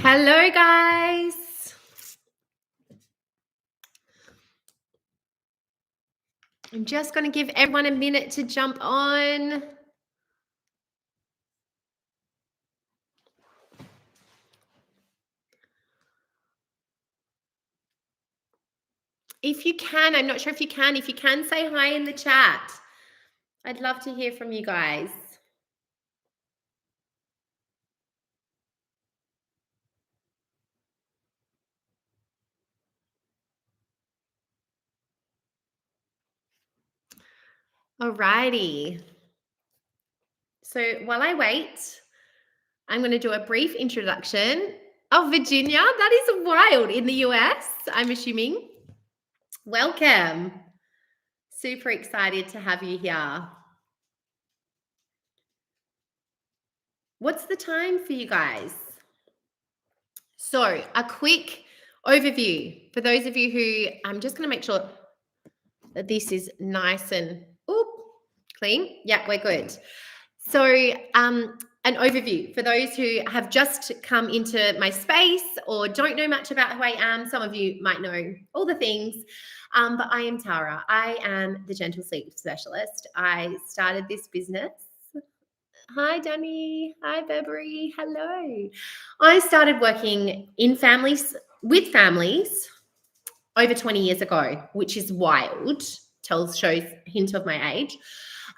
Hello, guys. I'm just going to give everyone a minute to jump on. If you can, I'm not sure if you can. If you can, say hi in the chat. I'd love to hear from you guys. Alrighty. So while I wait, I'm going to do a brief introduction of Virginia. That is wild. In the US, I'm assuming. Welcome. Super excited to have you here. What's the time for you guys? So a quick overview for those of you who, I'm just going to make sure that this is nice and clean. Yeah, we're good. So an overview for those who have just come into my space or don't know much about who I am. Some of you might know all the things, but I am Tara. I am the Gentle Sleep Specialist. I started this business. Hi, Danny. Hi, Beverly. Hello. I started working in families with families over 20 years ago, which is wild. Shows hint of my age.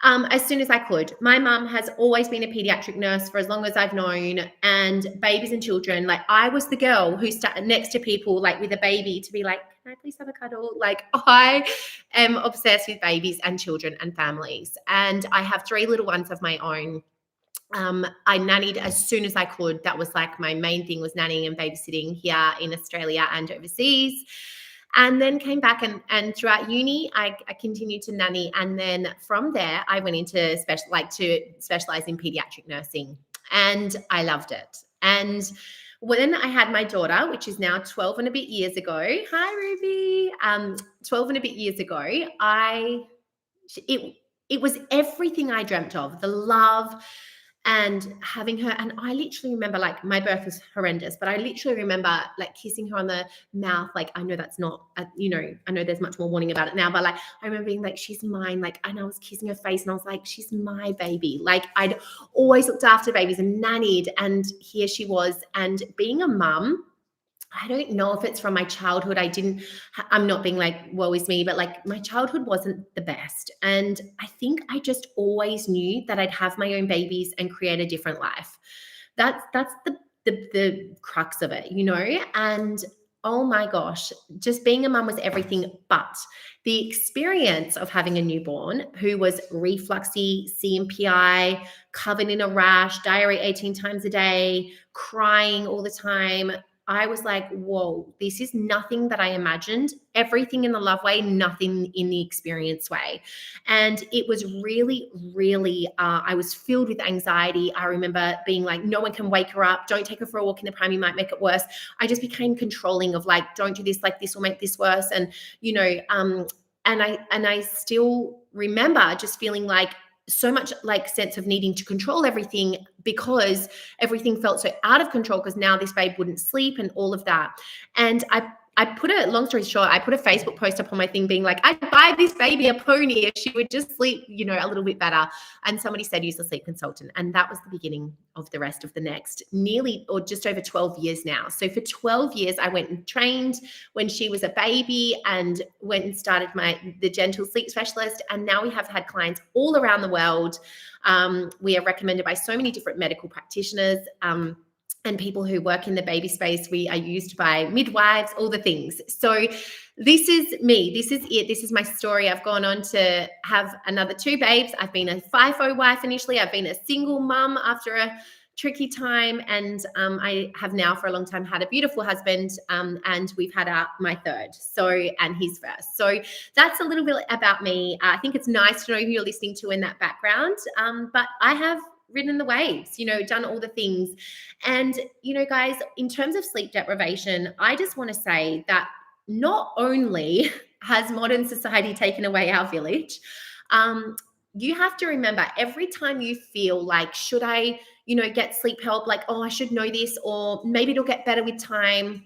As soon as I could. My mum has always been a pediatric nurse for as long as I've known, and babies and children. Like, I was the girl who sat next to people like with a baby to be like, can I please have a cuddle? Like, I am obsessed with babies and children and families. And I have 3 little ones of my own. I nannied as soon as I could. That was like my main thing, was nannying and babysitting here in Australia and overseas. And then came back and throughout uni, I continued to nanny. And then from there, I went into specialize in pediatric nursing, and I loved it. And when I had my daughter, which is now 12 and a bit years ago, hi Ruby, 12 and a bit years ago, it was everything I dreamt of, the love and having her. And I literally remember, like, my birth was horrendous, but I literally remember like kissing her on the mouth. Like, I know that's not, I know there's much more warning about it now, but like, I remember being like, she's mine. Like, and I was kissing her face and I was like, she's my baby. Like, I'd always looked after babies and nannied, and here she was. And being a mum, I don't know if it's from my childhood. I'm not being like, woe is me, but like, my childhood wasn't the best. And I think I just always knew that I'd have my own babies and create a different life. That's the crux of it, And oh my gosh, just being a mum was everything. But the experience of having a newborn who was refluxy, CMPI, covered in a rash, diarrhea 18 times a day, crying all the time, I was like, whoa, this is nothing that I imagined. Everything in the love way, nothing in the experience way. And it was really, really, I was filled with anxiety. I remember being like, no one can wake her up. Don't take her for a walk in the pram. You might make it worse. I just became controlling of like, don't do this, like this will make this worse. And, and I still remember just feeling like, so much like sense of needing to control everything, because everything felt so out of control, because now this babe wouldn't sleep and all of that. And I put a, long story short, I put a Facebook post up on my thing being like, I'd buy this baby a pony if she would just sleep, a little bit better. And somebody said, use a sleep consultant. And that was the beginning of the rest of the next nearly, or just over 12 years now. So for 12 years, I went and trained when she was a baby and went and started the Gentle Sleep Specialist. And now we have had clients all around the world. We are recommended by so many different medical practitioners, and people who work in the baby space. We are used by midwives, all the things. So this is me. This is it. This is my story. I've gone on to have another 2 babes. I've been a FIFO wife initially. I've been a single mum after a tricky time. And I have now for a long time had a beautiful husband, and we've had my 3rd, and his first. So that's a little bit about me. I think it's nice to know who you're listening to in that background. But I have ridden the waves, done all the things. And, guys, in terms of sleep deprivation, I just want to say that not only has modern society taken away our village, you have to remember, every time you feel like, should I get sleep help, like, oh, I should know this, or maybe it'll get better with time.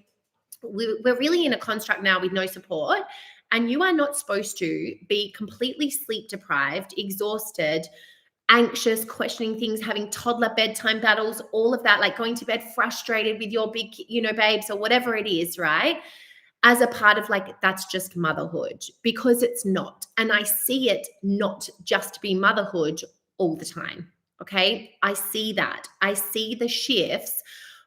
We're really in a construct now with no support, and you are not supposed to be completely sleep deprived, exhausted, anxious, questioning things, having toddler bedtime battles, all of that, like going to bed frustrated with your big, babes or whatever it is, right? As a part of like, that's just motherhood, because it's not. And I see it not just be motherhood all the time. Okay. I see that. I see the shifts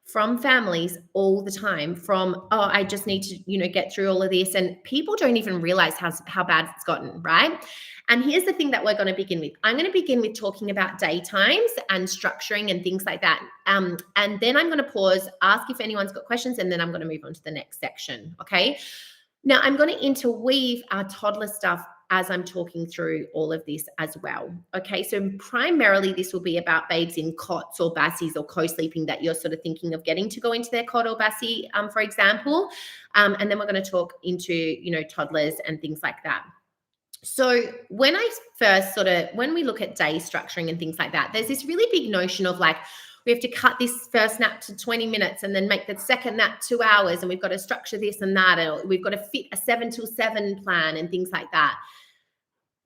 from families all the time from, oh, I just need to, get through all of this. And people don't even realize how bad it's gotten, right? And here's the thing that we're going to begin with. I'm going to begin with talking about daytimes and structuring and things like that. And then I'm going to pause, ask if anyone's got questions, and then I'm going to move on to the next section. Okay. Now I'm going to interweave our toddler stuff as I'm talking through all of this as well. Okay, so primarily this will be about babes in cots or bassies or co-sleeping that you're sort of thinking of getting to go into their cot or bassie, for example. And then we're going to talk into, toddlers and things like that. So when we look at day structuring and things like that, there's this really big notion of like, we have to cut this first nap to 20 minutes and then make the second nap 2 hours. And we've got to structure this and that. And we've got to fit a 7 till 7 plan and things like that.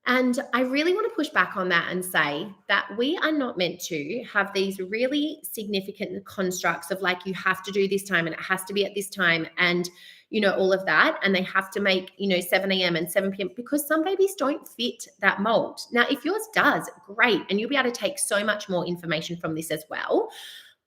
And I really want to push back on that and say that we are not meant to have these really significant constructs of like, you have to do this time and it has to be at this time and, all of that. And they have to make, 7 a.m. and 7 p.m. because some babies don't fit that mold. Now, if yours does, great. And you'll be able to take so much more information from this as well.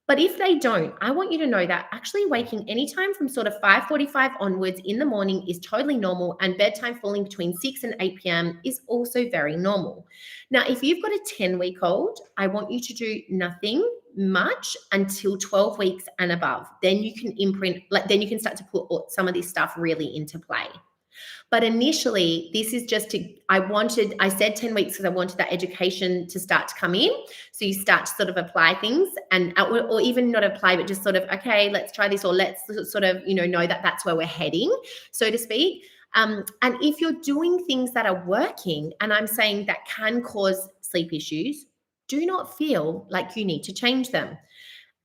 But if they don't, I want you to know that actually waking anytime from sort of 5:45 onwards in the morning is totally normal, and bedtime falling between 6 and 8 p.m. is also very normal. Now, if you've got a 10-week-old, I want you to do nothing much until 12 weeks and above. Then you can then you can start to put some of this stuff really into play. But initially, this is just I said 10 weeks because I wanted that education to start to come in. So you start to sort of apply things or even not apply, but just sort of, okay, let's try this, or let's sort of, know that that's where we're heading, so to speak. And if you're doing things that are working, and I'm saying that can cause sleep issues, do not feel like you need to change them.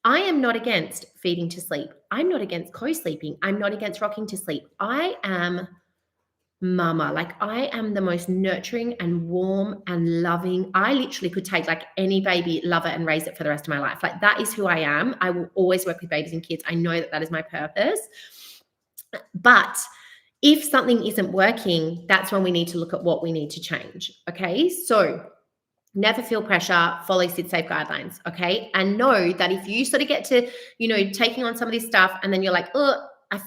I am not against feeding to sleep. I'm not against co-sleeping. I'm not against rocking to sleep. I am mama. Like, I am the most nurturing and warm and loving. I literally could take like any baby, love it, and raise it for the rest of my life. Like, that is who I am. I will always work with babies and kids. I know that is my purpose. But if something isn't working, that's when we need to look at what we need to change. Okay. So never feel pressure, follow SID safe guidelines. Okay. And know that if you sort of get to, taking on some of this stuff and then you're like, oh, I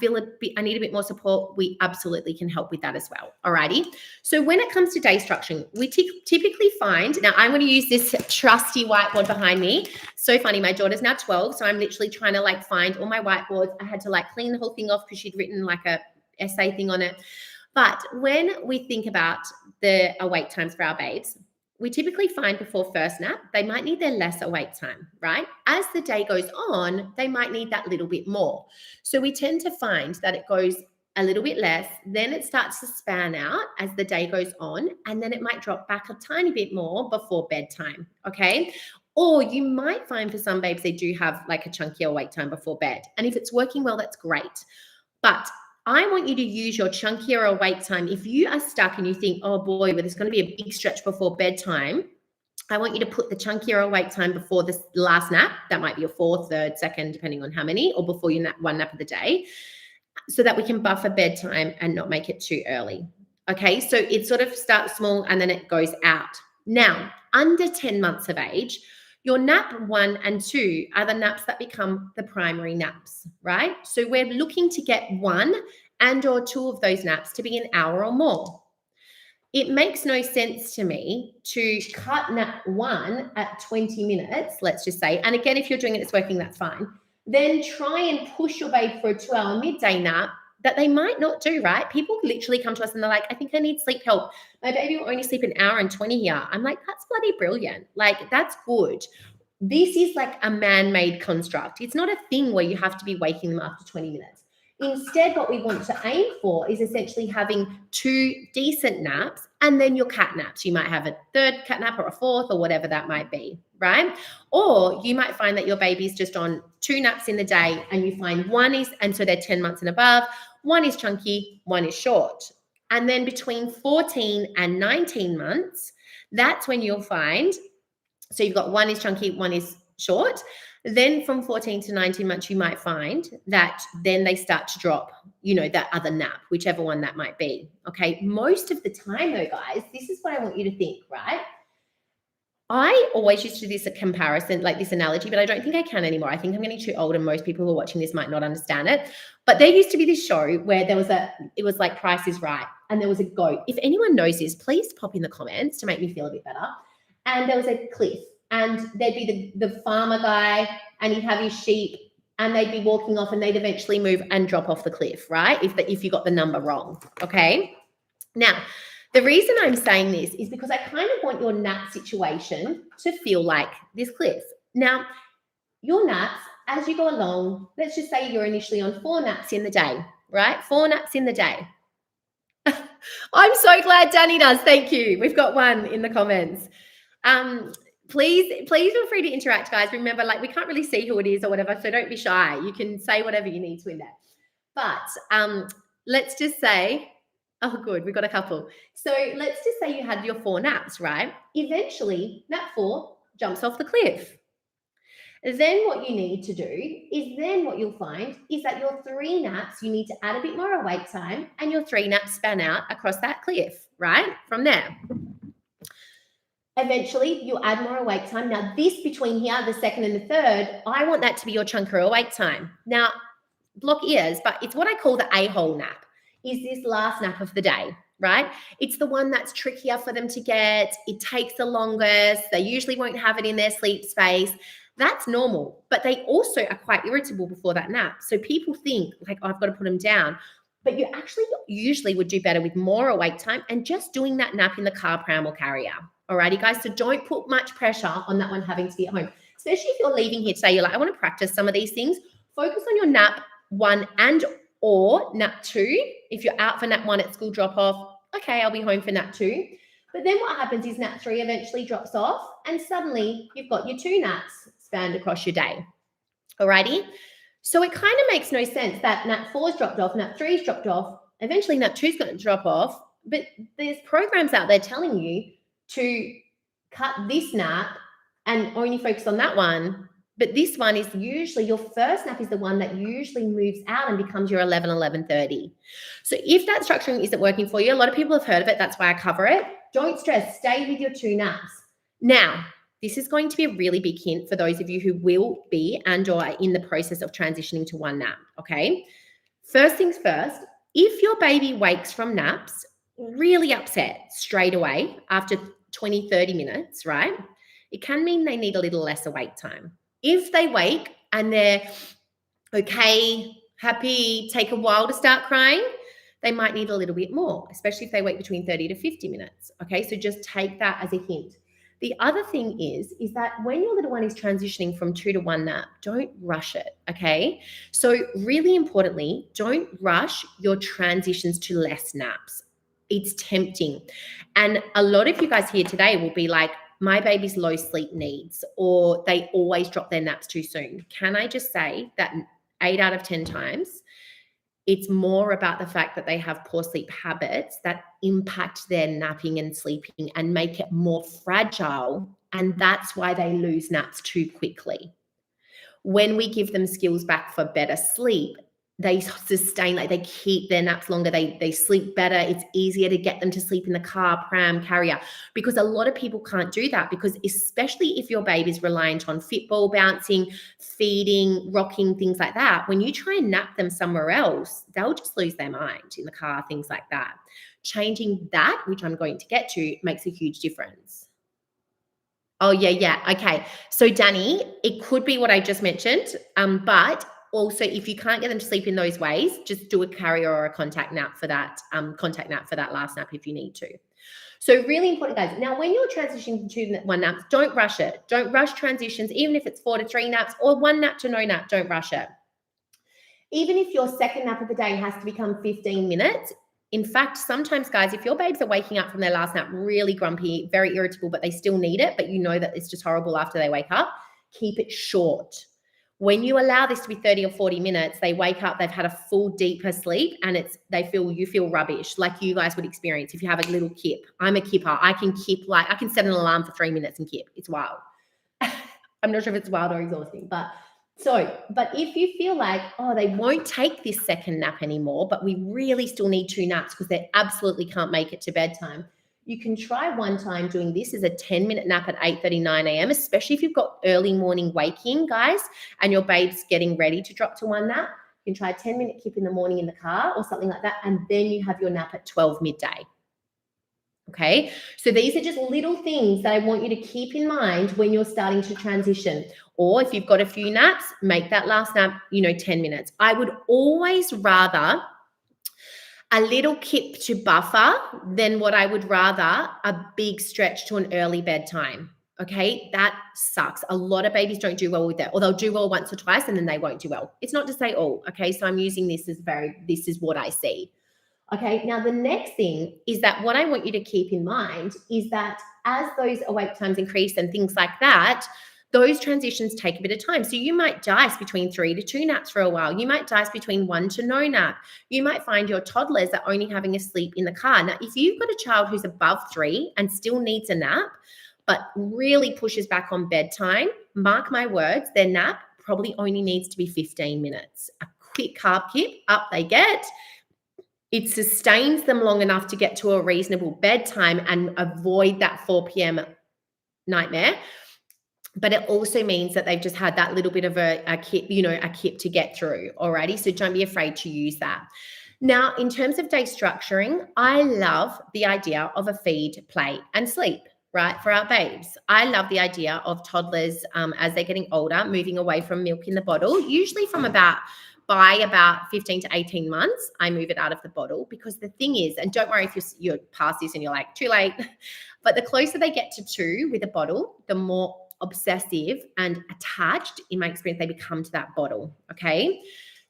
need a bit more support, we absolutely can help with that as well. Alrighty. So when it comes to day structuring, we typically find, now I'm going to use this trusty whiteboard behind me. So funny. My daughter's now 12. So I'm literally trying to like find all my whiteboards. I had to like clean the whole thing off because she'd written like a essay thing on it. But when we think about the awake times for our babes, we typically find before first nap, they might need their less awake time, right? As the day goes on, they might need that little bit more. So we tend to find that it goes a little bit less, then it starts to span out as the day goes on, and then it might drop back a tiny bit more before bedtime, okay? Or you might find for some babes, they do have like a chunkier awake time before bed. And if it's working well, that's great. But I want you to use your chunkier awake time. If you are stuck and you think, oh boy, but there's going to be a big stretch before bedtime, I want you to put the chunkier awake time before this last nap. That might be your fourth, third, second, depending on how many, or before your one nap of the day, so that we can buffer bedtime and not make it too early. Okay, so it sort of starts small and then it goes out. Now, under 10 months of age, your nap 1 and 2 are the naps that become the primary naps, right? So we're looking to get 1 and or 2 of those naps to be an hour or more. It makes no sense to me to cut nap 1 at 20 minutes, let's just say. And again, if you're doing it, it's working, that's fine. Then try and push your babe for a 2-hour midday nap that they might not do, right? People literally come to us and they're like, I think I need sleep help. My baby will only sleep an hour and 20 here. I'm like, that's bloody brilliant. Like, that's good. This is like a man-made construct. It's not a thing where you have to be waking them after 20 minutes. Instead, what we want to aim for is essentially having 2 decent naps and then your cat naps. You might have a 3rd cat nap or a 4th or whatever that might be, right? Or you might find that your baby's just on 2 naps in the day and you find one is, and so they're 10 months and above, one is chunky, one is short. And then between 14 and 19 months, that's when you'll find, so you've got one is chunky, one is short. Then from 14 to 19 months, you might find that then they start to drop, that other nap, whichever one that might be. Okay. Most of the time though, guys, this is what I want you to think, right? I always used to do this comparison, like this analogy, but I don't think I can anymore. I think I'm getting too old and most people who are watching this might not understand it. But there used to be this show where it was like Price is Right. And there was a goat. If anyone knows this, please pop in the comments to make me feel a bit better. And there was a cliff. And there'd be the farmer guy and he'd have his sheep and they'd be walking off and they'd eventually move and drop off the cliff, right? If you got the number wrong, okay? Now, the reason I'm saying this is because I kind of want your nap situation to feel like this cliff. Now, your naps, as you go along, let's just say you're initially on 4 naps in the day, right? 4 naps in the day. I'm so glad Danny does. Thank you. We've got one in the comments. Please feel free to interact, guys. Remember, we can't really see who it is or whatever, so don't be shy. You can say whatever you need to in there. But let's just say, oh, good, we've got a couple. So let's just say you had your 4 naps, right? Eventually, nap 4 jumps off the cliff. Then what you need to do is then what you'll find is that your 3 naps, you need to add a bit more awake time and your 3 naps span out across that cliff, right? From there. Eventually, you'll add more awake time. Now, this between here, the 2nd and the 3rd, I want that to be your chunker awake time. Now, block ears, but it's what I call the a-hole nap, is this last nap of the day, right? It's the one that's trickier for them to get. It takes the longest. They usually won't have it in their sleep space. That's normal, but they also are quite irritable before that nap. So people think oh, I've got to put them down. But you actually usually would do better with more awake time and just doing that nap in the car, pram, or carrier. Alrighty, guys. So don't put much pressure on that one having to be at home, especially if you're leaving here today. You're like, I want to practice some of these things. Focus on your nap 1 and or nap 2. If you're out for nap 1 at school drop off, okay, I'll be home for nap 2. But then what happens is nap 3 eventually drops off and suddenly you've got your 2 naps spanned across your day. Alrighty. So it kind of makes no sense that nap 4's dropped off, nap 3's dropped off. Eventually nap 2's going to drop off. But there's programs out there telling you to cut this nap and only focus on that one. But this one is usually your first nap is the one that usually moves out and becomes your 11:30. So if that structuring isn't working for you, a lot of people have heard of it. That's why I cover it. Don't stress. Stay with your 2 naps. Now, this is going to be a really big hint for those of you who will be and or are in the process of transitioning to 1 nap, okay? First things first, if your baby wakes from naps really upset straight away after 20, 30 minutes, right? It can mean they need a little less awake time. If they wake and they're okay, happy, take a while to start crying, they might need a little bit more, especially if they wake between 30 to 50 minutes, okay? So just take that as a hint. The other thing is that when your little one is transitioning from 2 to 1 nap, don't rush it, okay? So really importantly, don't rush your transitions to less naps. It's tempting. And a lot of you guys here today will be like, my baby's low sleep needs, or they always drop their naps too soon. Can I just say that 8 out of 10 times, it's more about the fact that they have poor sleep habits that impact their napping and sleeping and make it more fragile. And that's why they lose naps too quickly. When we give them skills back for better sleep, they sustain, they keep their naps longer, they sleep better. It's easier to get them to sleep in the car, pram, carrier, because a lot of people can't do that, because especially if your baby's reliant on Fitball bouncing, feeding, rocking, things like that, when you try and nap them somewhere else, they'll just lose their mind in the car, things like that. Changing that, which I'm going to get to, makes a huge difference. Oh, yeah. Okay. So Danny, it could be what I just mentioned, but also, if you can't get them to sleep in those ways, just do a carrier or a contact nap for that last nap if you need to. So really important, guys. Now, when you're transitioning to 1 naps, don't rush it. Don't rush transitions, even if it's 4 to 3 naps or 1 nap to no nap, don't rush it. Even if your second nap of the day has to become 15 minutes, in fact, sometimes, guys, if your babes are waking up from their last nap really grumpy, very irritable, but they still need it, but you know that it's just horrible after they wake up, keep it short. When you allow this to be 30 or 40 minutes, they wake up, they've had a full, deeper sleep, and you feel rubbish, like you guys would experience if you have a little kip. I'm a kipper. I can set an alarm for 3 minutes and kip. It's wild. I'm not sure if it's wild or exhausting, but if you feel like, oh, they won't take this second nap anymore, but we really still need 2 naps because they absolutely can't make it to bedtime, you can try one time doing this as a 10-minute nap at 8:39 a.m., especially if you've got early morning waking, guys, and your babe's getting ready to drop to one nap. You can try a 10-minute kip in the morning in the car or something like that, and then you have your nap at 12 midday. Okay, so these are just little things that I want you to keep in mind when you're starting to transition. Or if you've got a few naps, make that last nap, 10 minutes. I would always rather a little kip to buffer than what I would rather a big stretch to an early bedtime. Okay, that sucks. A lot of babies don't do well with that, or they'll do well once or twice and then they won't do well. It's not to say all. Okay, so I'm using this this is what I see. Okay, now the next thing is that what I want you to keep in mind is that as those awake times increase and things like that, those transitions take a bit of time. So you might dice between 3 to 2 naps for a while. You might dice between 1 to no nap. You might find your toddlers are only having a sleep in the car. Now, if you've got a child who's above 3 and still needs a nap, but really pushes back on bedtime, mark my words, their nap probably only needs to be 15 minutes. A quick carb kip, up they get. It sustains them long enough to get to a reasonable bedtime and avoid that 4 p.m. nightmare. But it also means that they've just had that little bit of a kip to get through. Alrighty, so don't be afraid to use that. Now, in terms of day structuring, I love the idea of a feed, play, and sleep, right, for our babes. I love the idea of toddlers as they're getting older, moving away from milk in the bottle, usually by about 15 to 18 months, I move it out of the bottle, because the thing is, and don't worry if you're past this and you're like, too late, but the closer they get to 2 with a bottle, the more obsessive and attached, in my experience, they become to that bottle, okay?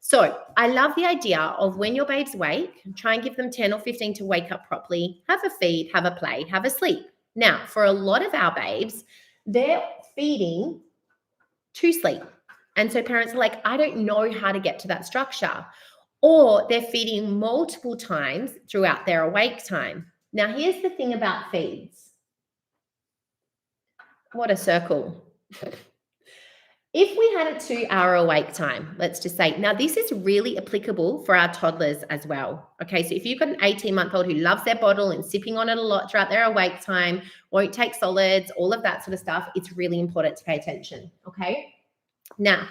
So I love the idea of when your babes wake, try and give them 10 or 15 to wake up properly, have a feed, have a play, have a sleep. Now, for a lot of our babes, they're feeding to sleep. And so parents are like, I don't know how to get to that structure. Or they're feeding multiple times throughout their awake time. Now, here's the thing about feeds. What a circle. If we had a 2-hour awake time, let's just say, now this is really applicable for our toddlers as well. Okay, so if you've got an 18-month-old who loves their bottle and sipping on it a lot throughout their awake time, won't take solids, all of that sort of stuff, it's really important to pay attention, okay? Now,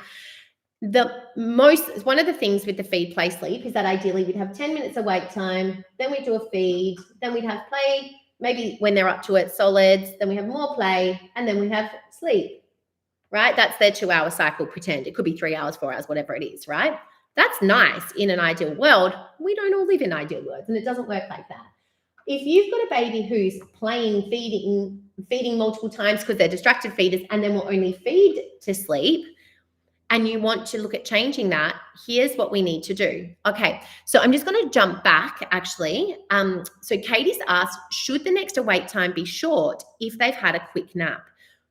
one of the things with the feed, play, sleep is that ideally we'd have 10 minutes awake time, then we do a feed, then we'd have play, maybe when they're up to it, solids, then we have more play, and then we have sleep, right? That's their 2-hour cycle, pretend. It could be 3 hours, 4 hours, whatever it is, right? That's nice in an ideal world. We don't all live in ideal worlds, and it doesn't work like that. If you've got a baby who's playing, feeding multiple times because they're distracted feeders and then will only feed to sleep, and you want to look at changing that, here's what we need to do. Okay, so I'm just going to jump back, actually. So Katie's asked, should the next awake time be short if they've had a quick nap?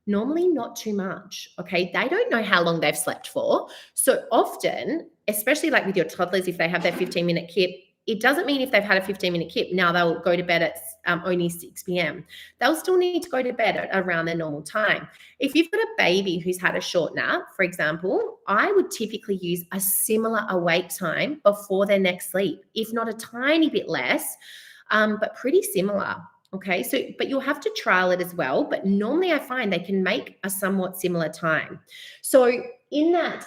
Normally not too much, okay? They don't know how long they've slept for. So often, especially like with your toddlers, if they have their 15-minute kip, it doesn't mean if they've had a 15-minute kip, now they'll go to bed at only 6 p.m. They'll still need to go to bed at around their normal time. If you've got a baby who's had a short nap, for example, I would typically use a similar awake time before their next sleep, if not a tiny bit less, but pretty similar. Okay, so, but you'll have to trial it as well. But normally I find they can make a somewhat similar time. So in that,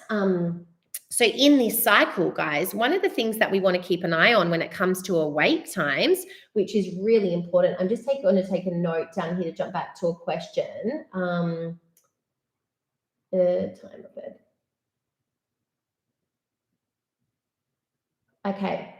in this cycle, guys, one of the things that we want to keep an eye on when it comes to awake times, which is really important, I'm just going to take a note down here to jump back to a question. Time of bed. Okay,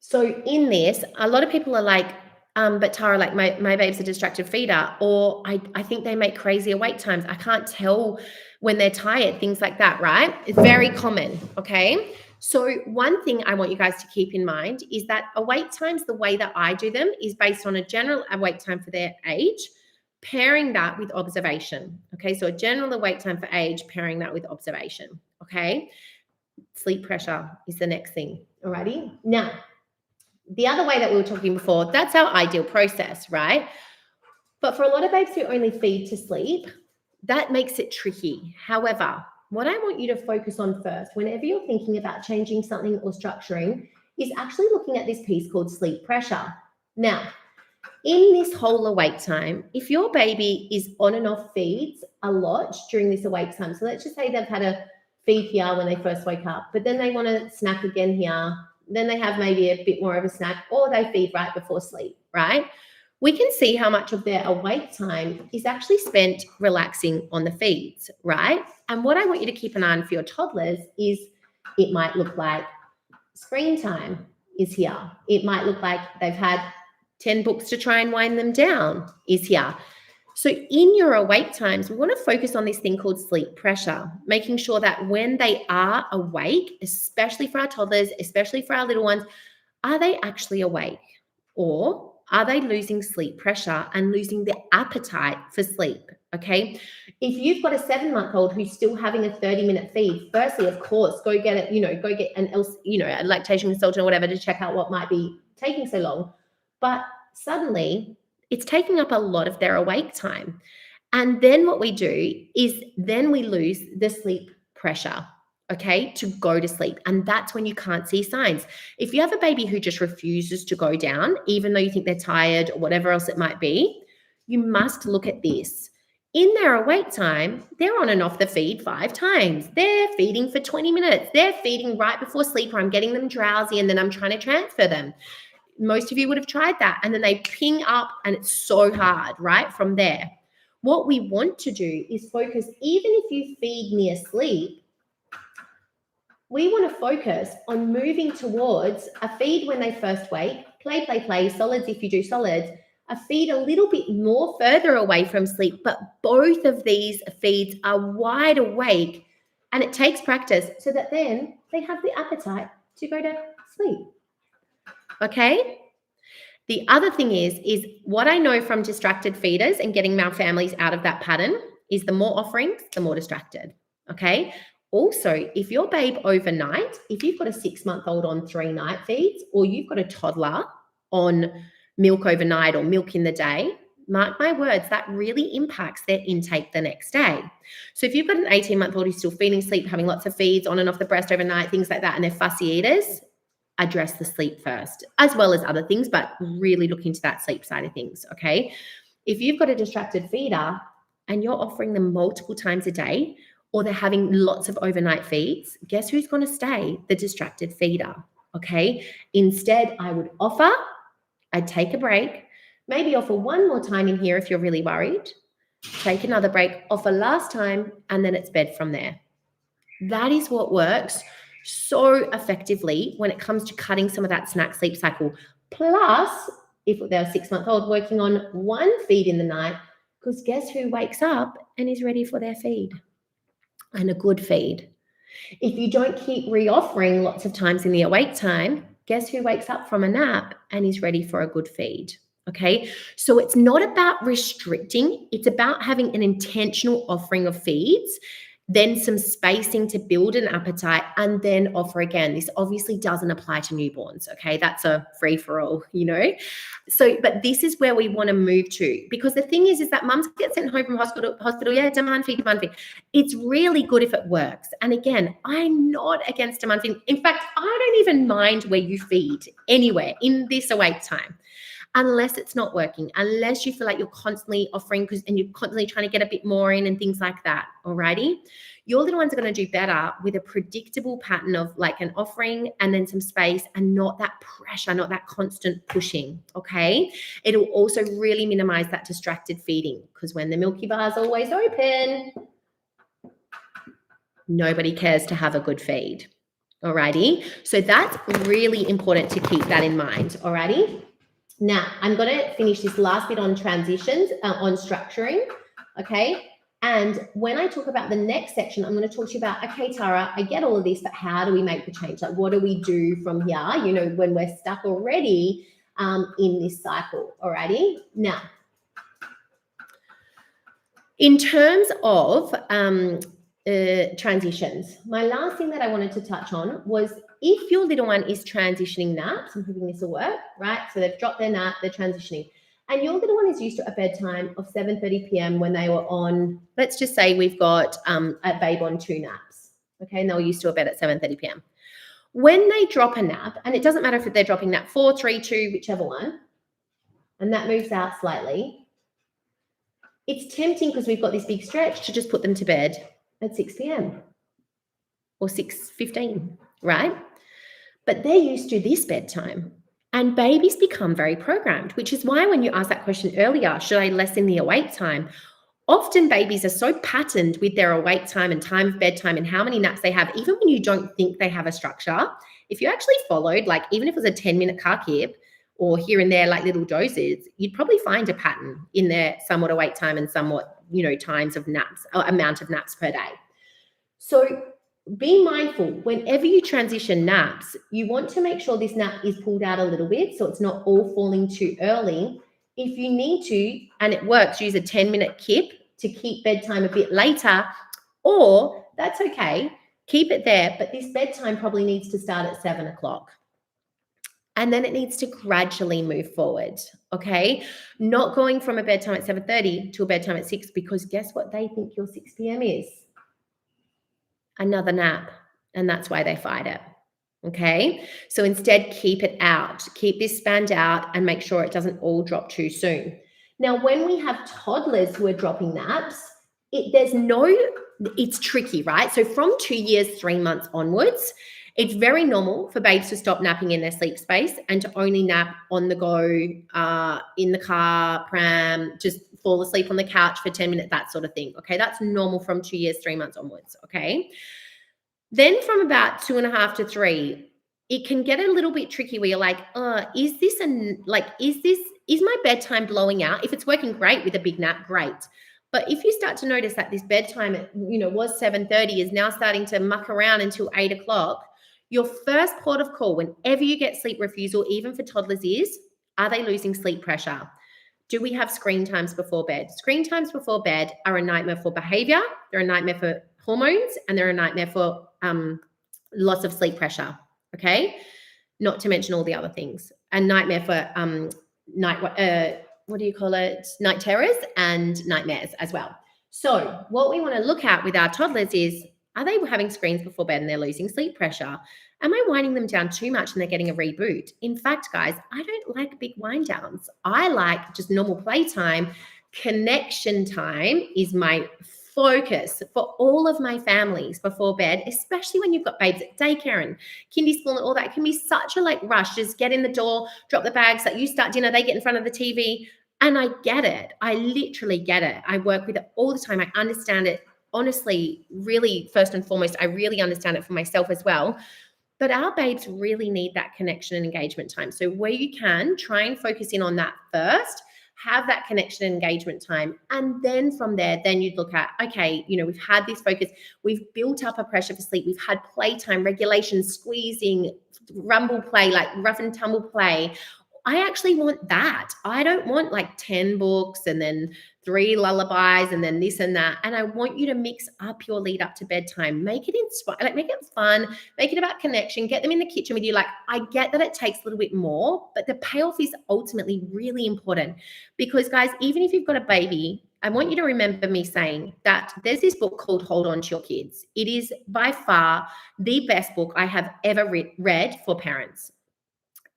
so in this, a lot of people are like, but Tara, like my babe's a distracted feeder, or I think they make crazy awake times. I can't tell when they're tired, things like that, right? It's very common, okay? So one thing I want you guys to keep in mind is that awake times, the way that I do them is based on a general awake time for their age, pairing that with observation. Okay, so a general awake time for age, pairing that with observation. Okay, sleep pressure is the next thing. Alrighty. Now, the other way that we were talking before, that's our ideal process, right? But for a lot of babes who only feed to sleep, that makes it tricky. However, what I want you to focus on first, whenever you're thinking about changing something or structuring, is actually looking at this piece called sleep pressure. Now, in this whole awake time, if your baby is on and off feeds a lot during this awake time, so let's just say they've had a feed here when they first wake up, but then they want to snack again here, then they have maybe a bit more of a snack, or they feed right before sleep, right? We can see how much of their awake time is actually spent relaxing on the feeds, right? And what I want you to keep an eye on for your toddlers is it might look like screen time is here. It might look like they've had 10 books to try and wind them down is here. So in your awake times, we want to focus on this thing called sleep pressure, making sure that when they are awake, especially for our toddlers, especially for our little ones, are they actually awake? Or are they losing sleep pressure and losing the appetite for sleep? Okay. If you've got a 7-month-old who's still having a 30-minute feed, firstly, of course, go get it, go get a lactation consultant or whatever to check out what might be taking so long. But suddenly it's taking up a lot of their awake time. And then what we do is then we lose the sleep pressure, okay, to go to sleep. And that's when you can't see signs. If you have a baby who just refuses to go down, even though you think they're tired or whatever else it might be, you must look at this. In their awake time, they're on and off the feed 5 times. They're feeding for 20 minutes. They're feeding right before sleep, or I'm getting them drowsy and then I'm trying to transfer them. Most of you would have tried that. And then they ping up and it's so hard, right? From there. What we want to do is focus, even if you feed near sleep, we want to focus on moving towards a feed when they first wake, play, solids if you do solids, a feed a little bit more further away from sleep, but both of these feeds are wide awake, and it takes practice so that then they have the appetite to go to sleep. Okay? The other thing is what I know from distracted feeders and getting our families out of that pattern is the more offerings, the more distracted. Okay? Also, if your babe overnight, if you've got a 6-month-old on 3 night feeds, or you've got a toddler on milk overnight or milk in the day, mark my words, that really impacts their intake the next day. So if you've got an 18-month-old who's still feeding sleep, having lots of feeds on and off the breast overnight, things like that, and they're fussy eaters, address the sleep first, as well as other things, but really look into that sleep side of things, okay? If you've got a distracted feeder and you're offering them multiple times a day, or they're having lots of overnight feeds, guess who's going to stay? The distracted feeder, okay? Instead, I'd take a break, maybe offer one more time in here if you're really worried, take another break, offer last time, and then it's bed from there. That is what works so effectively when it comes to cutting some of that snack sleep cycle. Plus, if they're a 6-month-old, working on 1 feed in the night, because guess who wakes up and is ready for their feed? And a good feed. If you don't keep reoffering lots of times in the awake time, guess who wakes up from a nap and is ready for a good feed? Okay, so it's not about restricting, it's about having an intentional offering of feeds, then some spacing to build an appetite, and then offer again. This obviously doesn't apply to newborns, okay? That's a free-for-all, So, but this is where we want to move to, because the thing is that mums get sent home from hospital, yeah, demand feed. It's really good if it works. And again, I'm not against demand feed. In fact, I don't even mind where you feed anywhere in this awake time, unless it's not working, unless you feel like you're constantly offering and you're constantly trying to get a bit more in and things like that, alrighty? Your little ones are going to do better with a predictable pattern of like an offering and then some space, and not that pressure, not that constant pushing, okay? It'll also really minimize that distracted feeding, because when the Milky Bar is always open, nobody cares to have a good feed, alrighty? So that's really important to keep that in mind, alrighty? Now, I'm going to finish this last bit on transitions, on structuring, okay? And when I talk about the next section, I'm going to talk to you about, okay, Tara, I get all of this, but how do we make the change? Like, what do we do from here, when we're stuck already in this cycle? Alrighty. Now, in terms of transitions, my last thing that I wanted to touch on was if your little one is transitioning naps, I'm hoping this will work, right? So they've dropped their nap, they're transitioning. And your little one is used to a bedtime of 7:30 p.m. when they were on, let's just say we've got a babe on 2 naps, okay? And they were used to a bed at 7:30 p.m. When they drop a nap, and it doesn't matter if they're dropping nap 4, 3, 2, whichever one, and that moves out slightly, it's tempting because we've got this big stretch to just put them to bed at 6 p.m. or 6:15, right? But they're used to this bedtime. And babies become very programmed, which is why when you asked that question earlier, should I lessen the awake time? Often babies are so patterned with their awake time and time of bedtime and how many naps they have, even when you don't think they have a structure. If you actually followed, like even if it was a 10-minute car kip or here and there, like little doses, you'd probably find a pattern in their somewhat awake time and somewhat, times of naps, or amount of naps per day. So be mindful whenever you transition naps, you want to make sure this nap is pulled out a little bit so it's not all falling too early. If you need to, and it works, use a 10-minute kip to keep bedtime a bit later, or that's okay, keep it there, but this bedtime probably needs to start at 7 o'clock. And then it needs to gradually move forward, okay? Not going from a bedtime at 7:30 to a bedtime at 6, because guess what they think your 6 p.m. is? Another nap, and that's why they fight it, okay? So instead, keep it out. Keep this spanned out and make sure it doesn't all drop too soon. Now, when we have toddlers who are dropping naps, it's tricky, right? So from 2 years, 3 months onwards, it's very normal for babes to stop napping in their sleep space and to only nap on the go, in the car, pram, just fall asleep on the couch for 10 minutes, that sort of thing. Okay, that's normal from 2 years, 3 months onwards. Okay. Then from about 2.5 to 3, it can get a little bit tricky where you're like, is my bedtime blowing out? If it's working great with a big nap, great. But if you start to notice that this bedtime, was 7:30 is now starting to muck around until 8 o'clock, your first port of call whenever you get sleep refusal, even for toddlers, is, are they losing sleep pressure? Do we have screen times before bed? Screen times before bed are a nightmare for behavior, they're a nightmare for hormones, and they're a nightmare for loss of sleep pressure, okay? Not to mention all the other things. A nightmare for night terrors and nightmares as well. So what we want to look at with our toddlers is, are they having screens before bed and they're losing sleep pressure? Am I winding them down too much and they're getting a reboot? In fact, guys, I don't like big wind downs. I like just normal playtime. Connection time is my focus for all of my families before bed, especially when you've got babes at daycare and kindy school and all that. It can be such a rush. Just get in the door, drop the bags, you start dinner, they get in front of the TV. And I get it. I literally get it. I work with it all the time. I understand it. Honestly, really, first and foremost, I really understand it for myself as well. But our babes really need that connection and engagement time. So where you can, try and focus in on that first, have that connection and engagement time. And then from there, then you'd look at, okay, we've had this focus. We've built up a pressure for sleep. We've had playtime, regulation, squeezing, rumble play, rough and tumble play. I actually want that. I don't want 10 books and then 3 lullabies and then this and that. And I want you to mix up your lead up to bedtime. Make it make it fun, make it about connection, get them in the kitchen with you. I get that it takes a little bit more, but the payoff is ultimately really important because, guys, even if you've got a baby, I want you to remember me saying that there's this book called Hold On to Your Kids. It is by far the best book I have ever read for parents.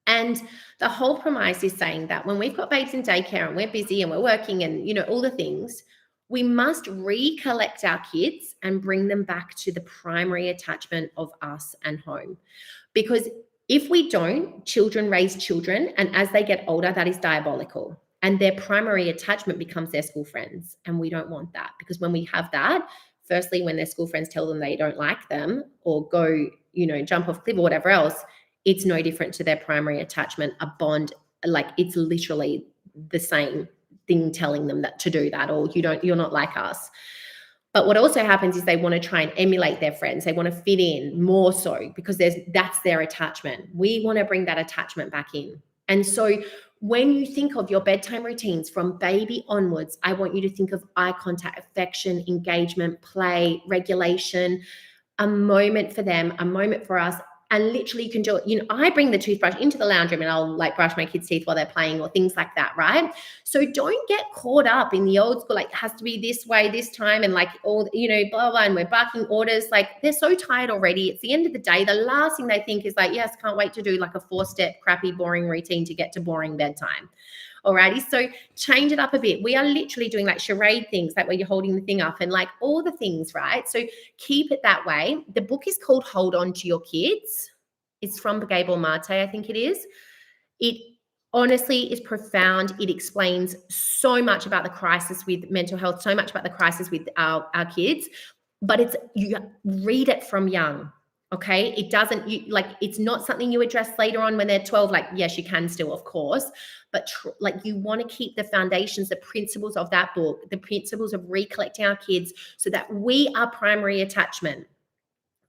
And the whole premise is saying that when we've got babes in daycare and we're busy and we're working and, all the things, we must recollect our kids and bring them back to the primary attachment of us and home. Because if we don't, children raise children. And as they get older, that is diabolical. And their primary attachment becomes their school friends. And we don't want that because when we have that, firstly, when their school friends tell them they don't like them or go, jump off cliff or whatever else, it's no different to their primary attachment, a bond. It's literally the same thing telling them that to do that, or you're not like us. But what also happens is they want to try and emulate their friends. They want to fit in more so because that's their attachment. We want to bring that attachment back in. And so when you think of your bedtime routines from baby onwards, I want you to think of eye contact, affection, engagement, play, regulation, a moment for them, a moment for us. And literally you can do it. I bring the toothbrush into the lounge room and I'll like brush my kids' teeth while they're playing or things like that, right? So don't get caught up in the old school, like it has to be this way, this time, and like all, blah, blah, and we're barking orders. Like they're so tired already. It's the end of the day. The last thing they think is like, yes, can't wait to do like a 4-step crappy, boring routine to get to boring bedtime. Alrighty, so change it up a bit. We are literally doing like charade things, like where you're holding the thing up and like all the things, right? So keep it that way. The book is called Hold On to Your Kids. It's from Gabor Mate, I think it is. It honestly is profound. It explains so much about the crisis with mental health, so much about the crisis with our kids, but you read it from young. Okay, it doesn't it's not something you address later on when they're 12. Like, yes, you can still, of course, but you want to keep the foundations, the principles of that book, the principles of recollecting our kids so that we are primary attachment.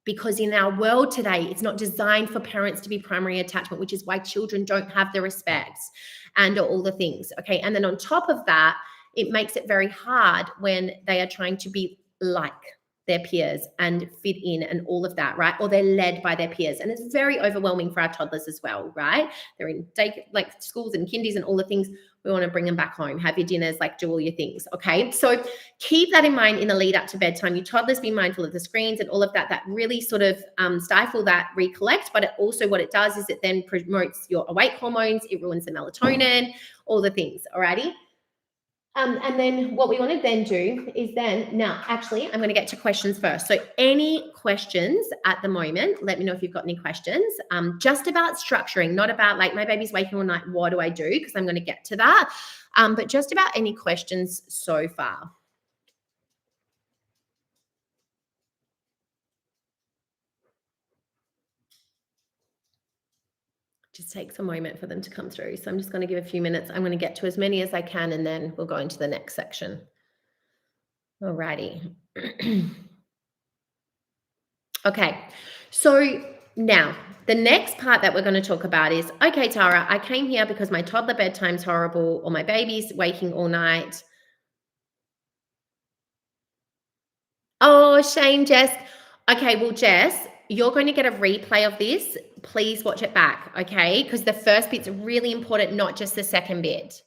Because in our world today, it's not designed for parents to be primary attachment, which is why children don't have the respects and all the things. Okay, and then on top of that, it makes it very hard when they are trying to be like their peers and fit in and all of that, right? Or they're led by their peers. And it's very overwhelming for our toddlers as well, right? They're in like schools and kindies and all the things. We want to bring them back home, have your dinners, like do all your things, okay? So keep that in mind in the lead up to bedtime. Your toddlers, be mindful of the screens and all of that really sort of stifle that recollect, but what it does is it then promotes your awake hormones, it ruins the melatonin, all the things, alrighty? And then what we want to then do is now actually I'm going to get to questions first. So any questions at the moment, let me know if you've got any questions, just about structuring, not about like my baby's waking all night, what do I do? Because I'm going to get to that. But just about any questions so far. Just takes a moment for them to come through. So I'm just going to give a few minutes. I'm going to get to as many as I can, and then we'll go into the next section. All righty. Okay, so now the next part that we're going to talk about is, okay, Tara, I came here because my toddler bedtime's horrible or my baby's waking all night. Oh, shame, Jess. Okay, well, Jess, you're going to get a replay of this. Please watch it back, okay? Because the first bit's really important, not just the second bit.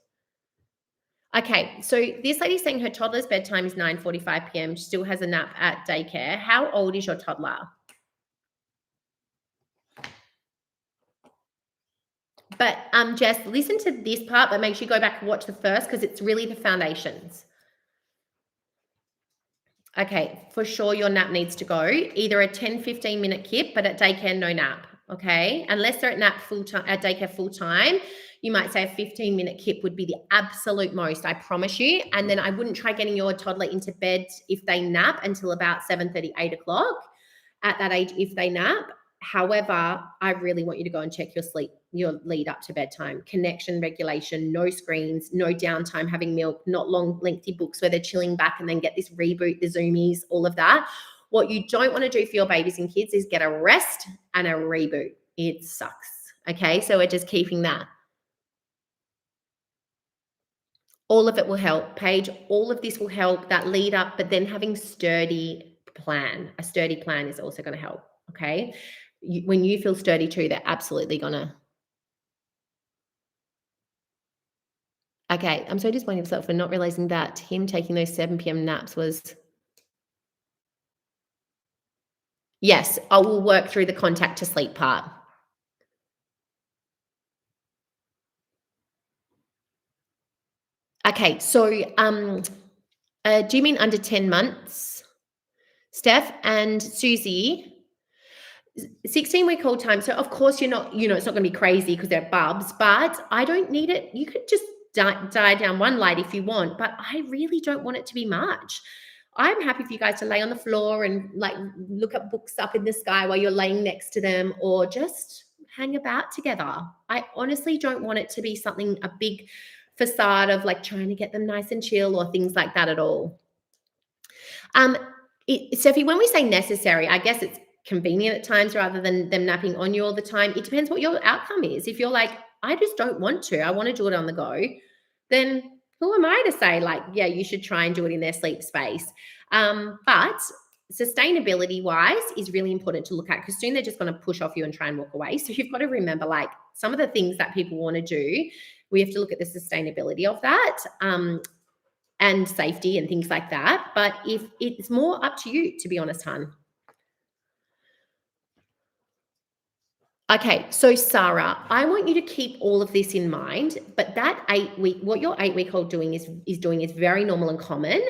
Okay, so this lady's saying her toddler's bedtime is 9:45 p.m. She still has a nap at daycare. How old is your toddler? But Jess, listen to this part, but make sure you go back and watch the first because it's really the foundations. Okay, for sure your nap needs to go. Either a 10, 15-minute kip, but at daycare, no nap. Okay, unless they're at daycare full time, you might say a 15-minute kip would be the absolute most, I promise you. And then I wouldn't try getting your toddler into bed if they nap until about 7:30, 8 o'clock. At that age, if they nap. However, I really want you to go and check your lead up to bedtime, connection regulation, no screens, no downtime, having milk, not long, lengthy books where they're chilling back and then get this reboot, the zoomies, all of that. What you don't want to do for your babies and kids is get a rest and a reboot. It sucks. Okay, so we're just keeping that. All of it will help, Paige. All of this will help, that lead up, but then having a sturdy plan is also going to help. Okay. When you feel sturdy too, they're absolutely gonna. Okay, I'm so disappointed myself for not realizing that him taking those 7 p.m. naps was. Yes, I will work through the contact to sleep part. Okay, so do you mean under 10 months, Steph? And Susie, 16-week-old time. So of course you're not, it's not going to be crazy because they're bubs, but I don't need it. You could just die down one light if you want, but I really don't want it to be much. I'm happy for you guys to lay on the floor and like look at books up in the sky while you're laying next to them, or just hang about together. I honestly don't want it to be a big facade of like trying to get them nice and chill or things like that at all. Um, Sophie, when we say necessary, I guess it's convenient at times rather than them napping on you all the time. It depends what your outcome is. If you're like, I just don't want to, I want to do it on the go, then who am I to say, like, yeah, you should try and do it in their sleep space? But sustainability wise is really important to look at, because soon they're just going to push off you and try and walk away. So you've got to remember, like, some of the things that people want to do, we have to look at the sustainability of that. And safety and things like that. But if it's more up to you, to be honest, hun. Okay, so Sarah, I want you to keep all of this in mind, but that 8-week, what your 8-week-old doing is doing is very normal and common.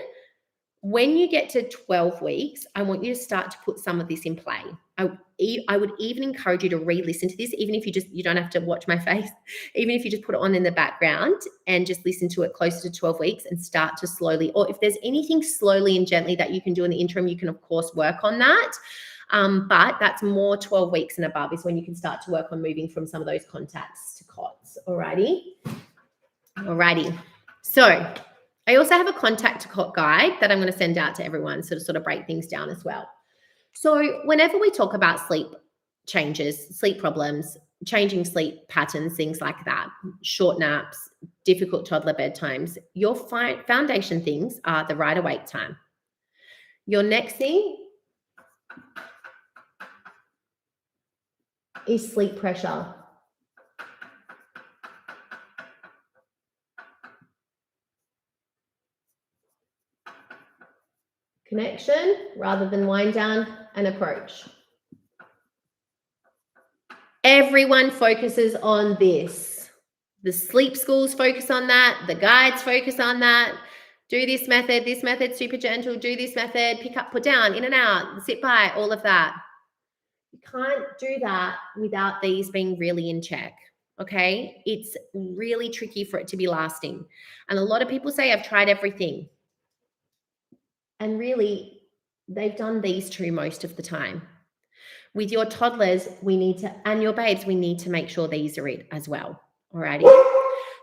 When you get to 12 weeks, I want you to start to put some of this in play. I would even encourage you to re-listen to this, even if you don't have to watch my face, even if you just put it on in the background and just listen to it closer to 12 weeks and start to slowly, or if there's anything slowly and gently that you can do in the interim, you can of course work on that. But that's more 12 weeks and above is when you can start to work on moving from some of those contacts to COTS. Alrighty. So I also have a contact to COT guide that I'm going to send out to everyone, so to sort of break things down as well. So whenever we talk about sleep changes, sleep problems, changing sleep patterns, things like that, short naps, difficult toddler bedtimes, your foundation things are the right awake time. Your next thing is sleep pressure. Connection rather than wind down and approach. Everyone focuses on this. The sleep schools focus on that. The guides focus on that. Do this method, super gentle, do this method, pick up, put down, in and out, sit by, all of that. You can't do that without these being really in check. Okay. It's really tricky for it to be lasting. And a lot of people say, I've tried everything. And really, they've done these two most of the time. With your toddlers, and your babes, we need to make sure these are it as well. Alrighty.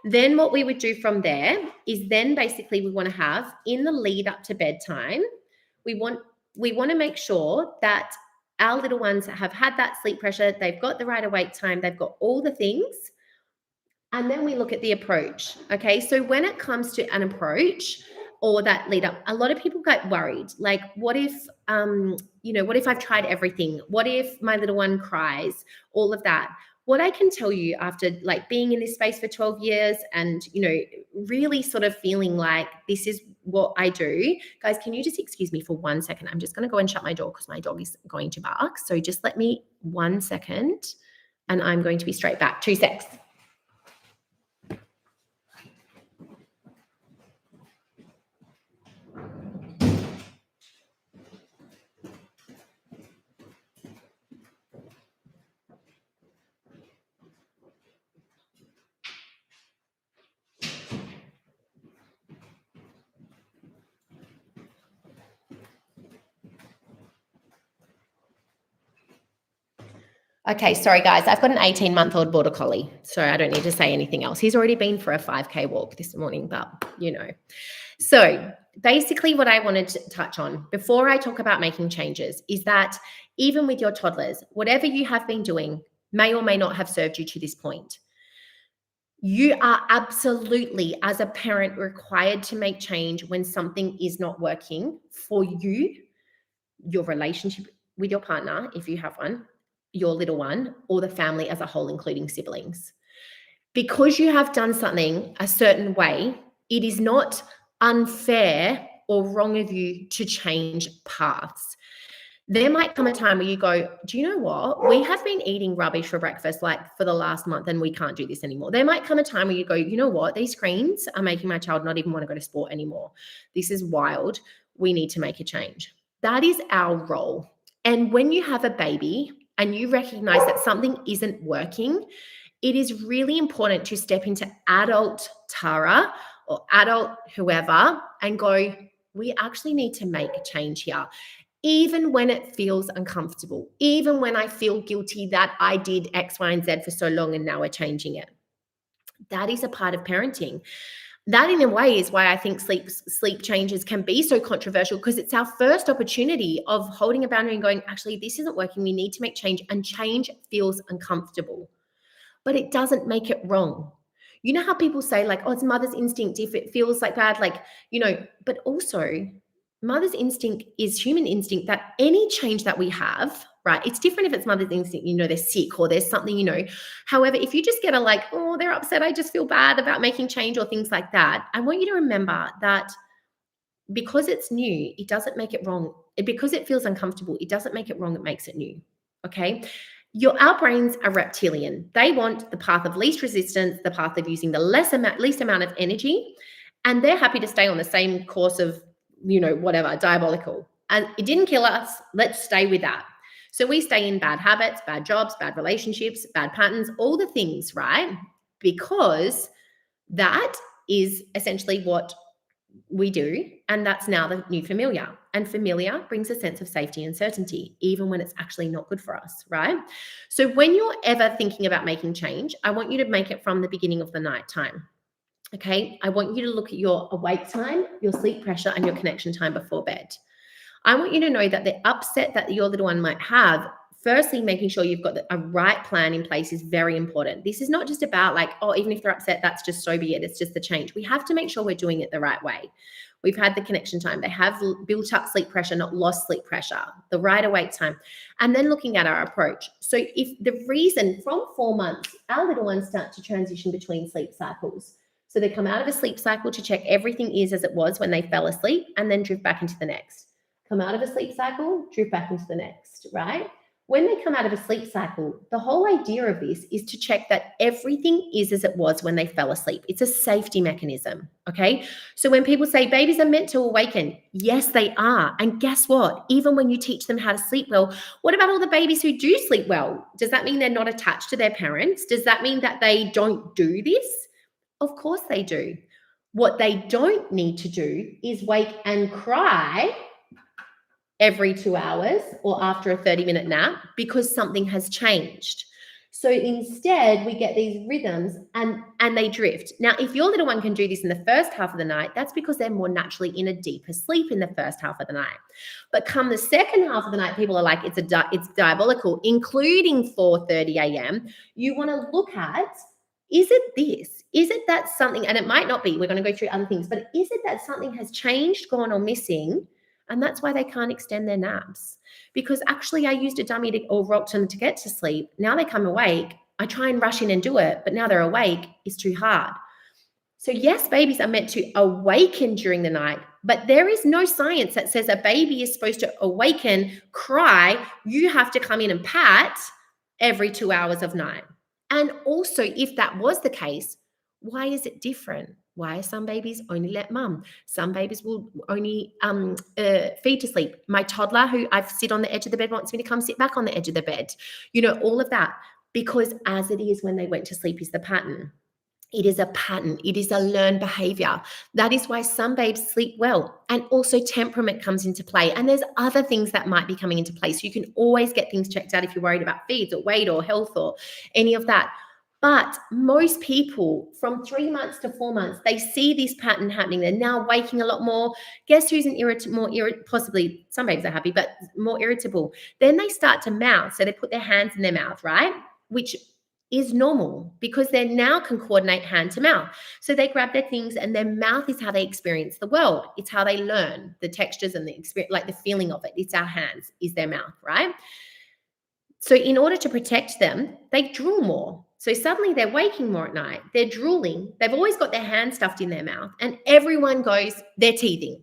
Then what we would do from there is then basically we want to have, in the lead up to bedtime, we want to make sure that our little ones have had that sleep pressure, they've got the right awake time, they've got all the things. And then we look at the approach. Okay. So when it comes to an approach or that lead up, a lot of people get worried. Like, what if, what if I've tried everything? What if my little one cries? All of that. What I can tell you after like being in this space for 12 years and, really sort of feeling like this is what I do. Guys, can you just excuse me for 1 second? I'm just going to go and shut my door because my dog is going to bark. So just let me 1 second and I'm going to be straight back. 2 secs. Okay, sorry guys, I've got an 18-month-old border collie, so I don't need to say anything else. He's already been for a 5K walk this morning, but So basically what I wanted to touch on before I talk about making changes is that even with your toddlers, whatever you have been doing may or may not have served you to this point. You are absolutely, as a parent, required to make change when something is not working for you, your relationship with your partner, if you have one, your little one, or the family as a whole, including siblings. Because you have done something a certain way, it is not unfair or wrong of you to change paths. There might come a time where you go, do you know what? We have been eating rubbish for breakfast like for the last month and we can't do this anymore. There might come a time where you go, you know what? These screens are making my child not even want to go to sport anymore. This is wild. We need to make a change. That is our role. And when you have a baby and you recognize that something isn't working, it is really important to step into adult Tara or adult whoever and go, we actually need to make a change here. Even when it feels uncomfortable, even when I feel guilty that I did X, Y, and Z for so long and now we're changing it. That is a part of parenting. that in a way is why I think sleep changes can be so controversial, because it's our first opportunity of holding a boundary and going, actually, this isn't working. We need to make change, and change feels uncomfortable, but it doesn't make it wrong. You know how people say like, oh, it's mother's instinct if it feels like bad, like, but also mother's instinct is human instinct, that any change that we have, right? It's different if it's mother's instinct, they're sick or there's something. However, if you just get a like, oh, they're upset, I just feel bad about making change or things like that, I want you to remember that because it's new, it doesn't make it wrong. Because it feels uncomfortable, it doesn't make it wrong, it makes it new. Okay. Our brains are reptilian. They want the path of least resistance, the path of using the least amount of energy, and they're happy to stay on the same course of, whatever, diabolical. And it didn't kill us. Let's stay with that. So we stay in bad habits, bad jobs, bad relationships, bad patterns, all the things, right? Because that is essentially what we do, and that's now the new familiar. And familiar brings a sense of safety and certainty, even when it's actually not good for us, right? So when you're ever thinking about making change, I want you to make it from the beginning of the night time. Okay, I want you to look at your awake time, your sleep pressure, and your connection time before bed. I want you to know that the upset that your little one might have, firstly, making sure you've got a right plan in place is very important. This is not just about like, oh, even if they're upset, that's just so be it. It's just the change. We have to make sure we're doing it the right way. We've had the connection time. They have built up sleep pressure, not lost sleep pressure, the right awake time. And then looking at our approach. So if the reason from 4 months, our little ones start to transition between sleep cycles. So they come out of a sleep cycle to check everything is as it was when they fell asleep, and then drift back into the next. Come out of a sleep cycle, drift back into the next, right? When they come out of a sleep cycle, the whole idea of this is to check that everything is as it was when they fell asleep. It's a safety mechanism, okay? So when people say babies are meant to awaken, yes, they are. And guess what? Even when you teach them how to sleep well, what about all the babies who do sleep well? Does that mean they're not attached to their parents? Does that mean that they don't do this? Of course they do. What they don't need to do is wake and cry every 2 hours or after a 30-minute nap because something has changed. So instead, we get these rhythms and they drift. Now, if your little one can do this in the first half of the night, that's because they're more naturally in a deeper sleep in the first half of the night. But come the second half of the night, people are like, it's diabolical, including 4:30 a.m. You want to look at, is it this? Is it that something, and it might not be, we're going to go through other things, but is it that something has changed, gone, or missing? And that's why they can't extend their naps. Because actually I used a dummy or rocked them to get to sleep. Now they come awake. I try and rush in and do it, but now they're awake. It's too hard. So yes, babies are meant to awaken during the night, but there is no science that says a baby is supposed to awaken, cry. You have to come in and pat every 2 hours of night. And also, if that was the case, why is it different? Why are some babies only let mum? Some babies will only feed to sleep. My toddler, who I sit on the edge of the bed, wants me to come sit back on the edge of the bed. All of that. Because as it is when they went to sleep is the pattern. It is a pattern. It is a learned behavior. That is why some babes sleep well. And also temperament comes into play. And there's other things that might be coming into play. So you can always get things checked out if you're worried about feeds or weight or health or any of that. But most people from 3 months to 4 months, they see this pattern happening. They're now waking a lot more. Guess who's possibly some babies are happy, but more irritable. Then they start to mouth. So they put their hands in their mouth, right? Which is normal because they now can coordinate hand to mouth. So they grab their things and their mouth is how they experience the world. It's how they learn the textures and the experience, like the feeling of it. It's our hands, is their mouth, right? So in order to protect them, they drool more. So suddenly they're waking more at night. They're drooling. They've always got their hand stuffed in their mouth and everyone goes, they're teething.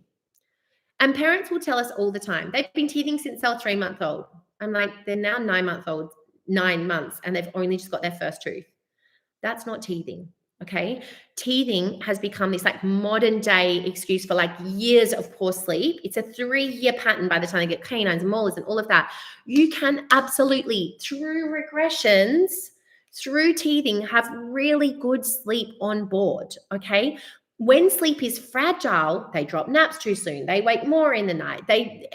And parents will tell us all the time, they've been teething since they're 3 months old. I'm like, they're now 9 months and they've only just got their first tooth. That's not teething. Okay. Teething has become this like modern day excuse for like years of poor sleep. It's a 3-year pattern by the time they get canines and molars and all of that. You can absolutely, through regressions, through teething, have really good sleep on board. Okay. When sleep is fragile, they drop naps too soon. They wake more in the night. They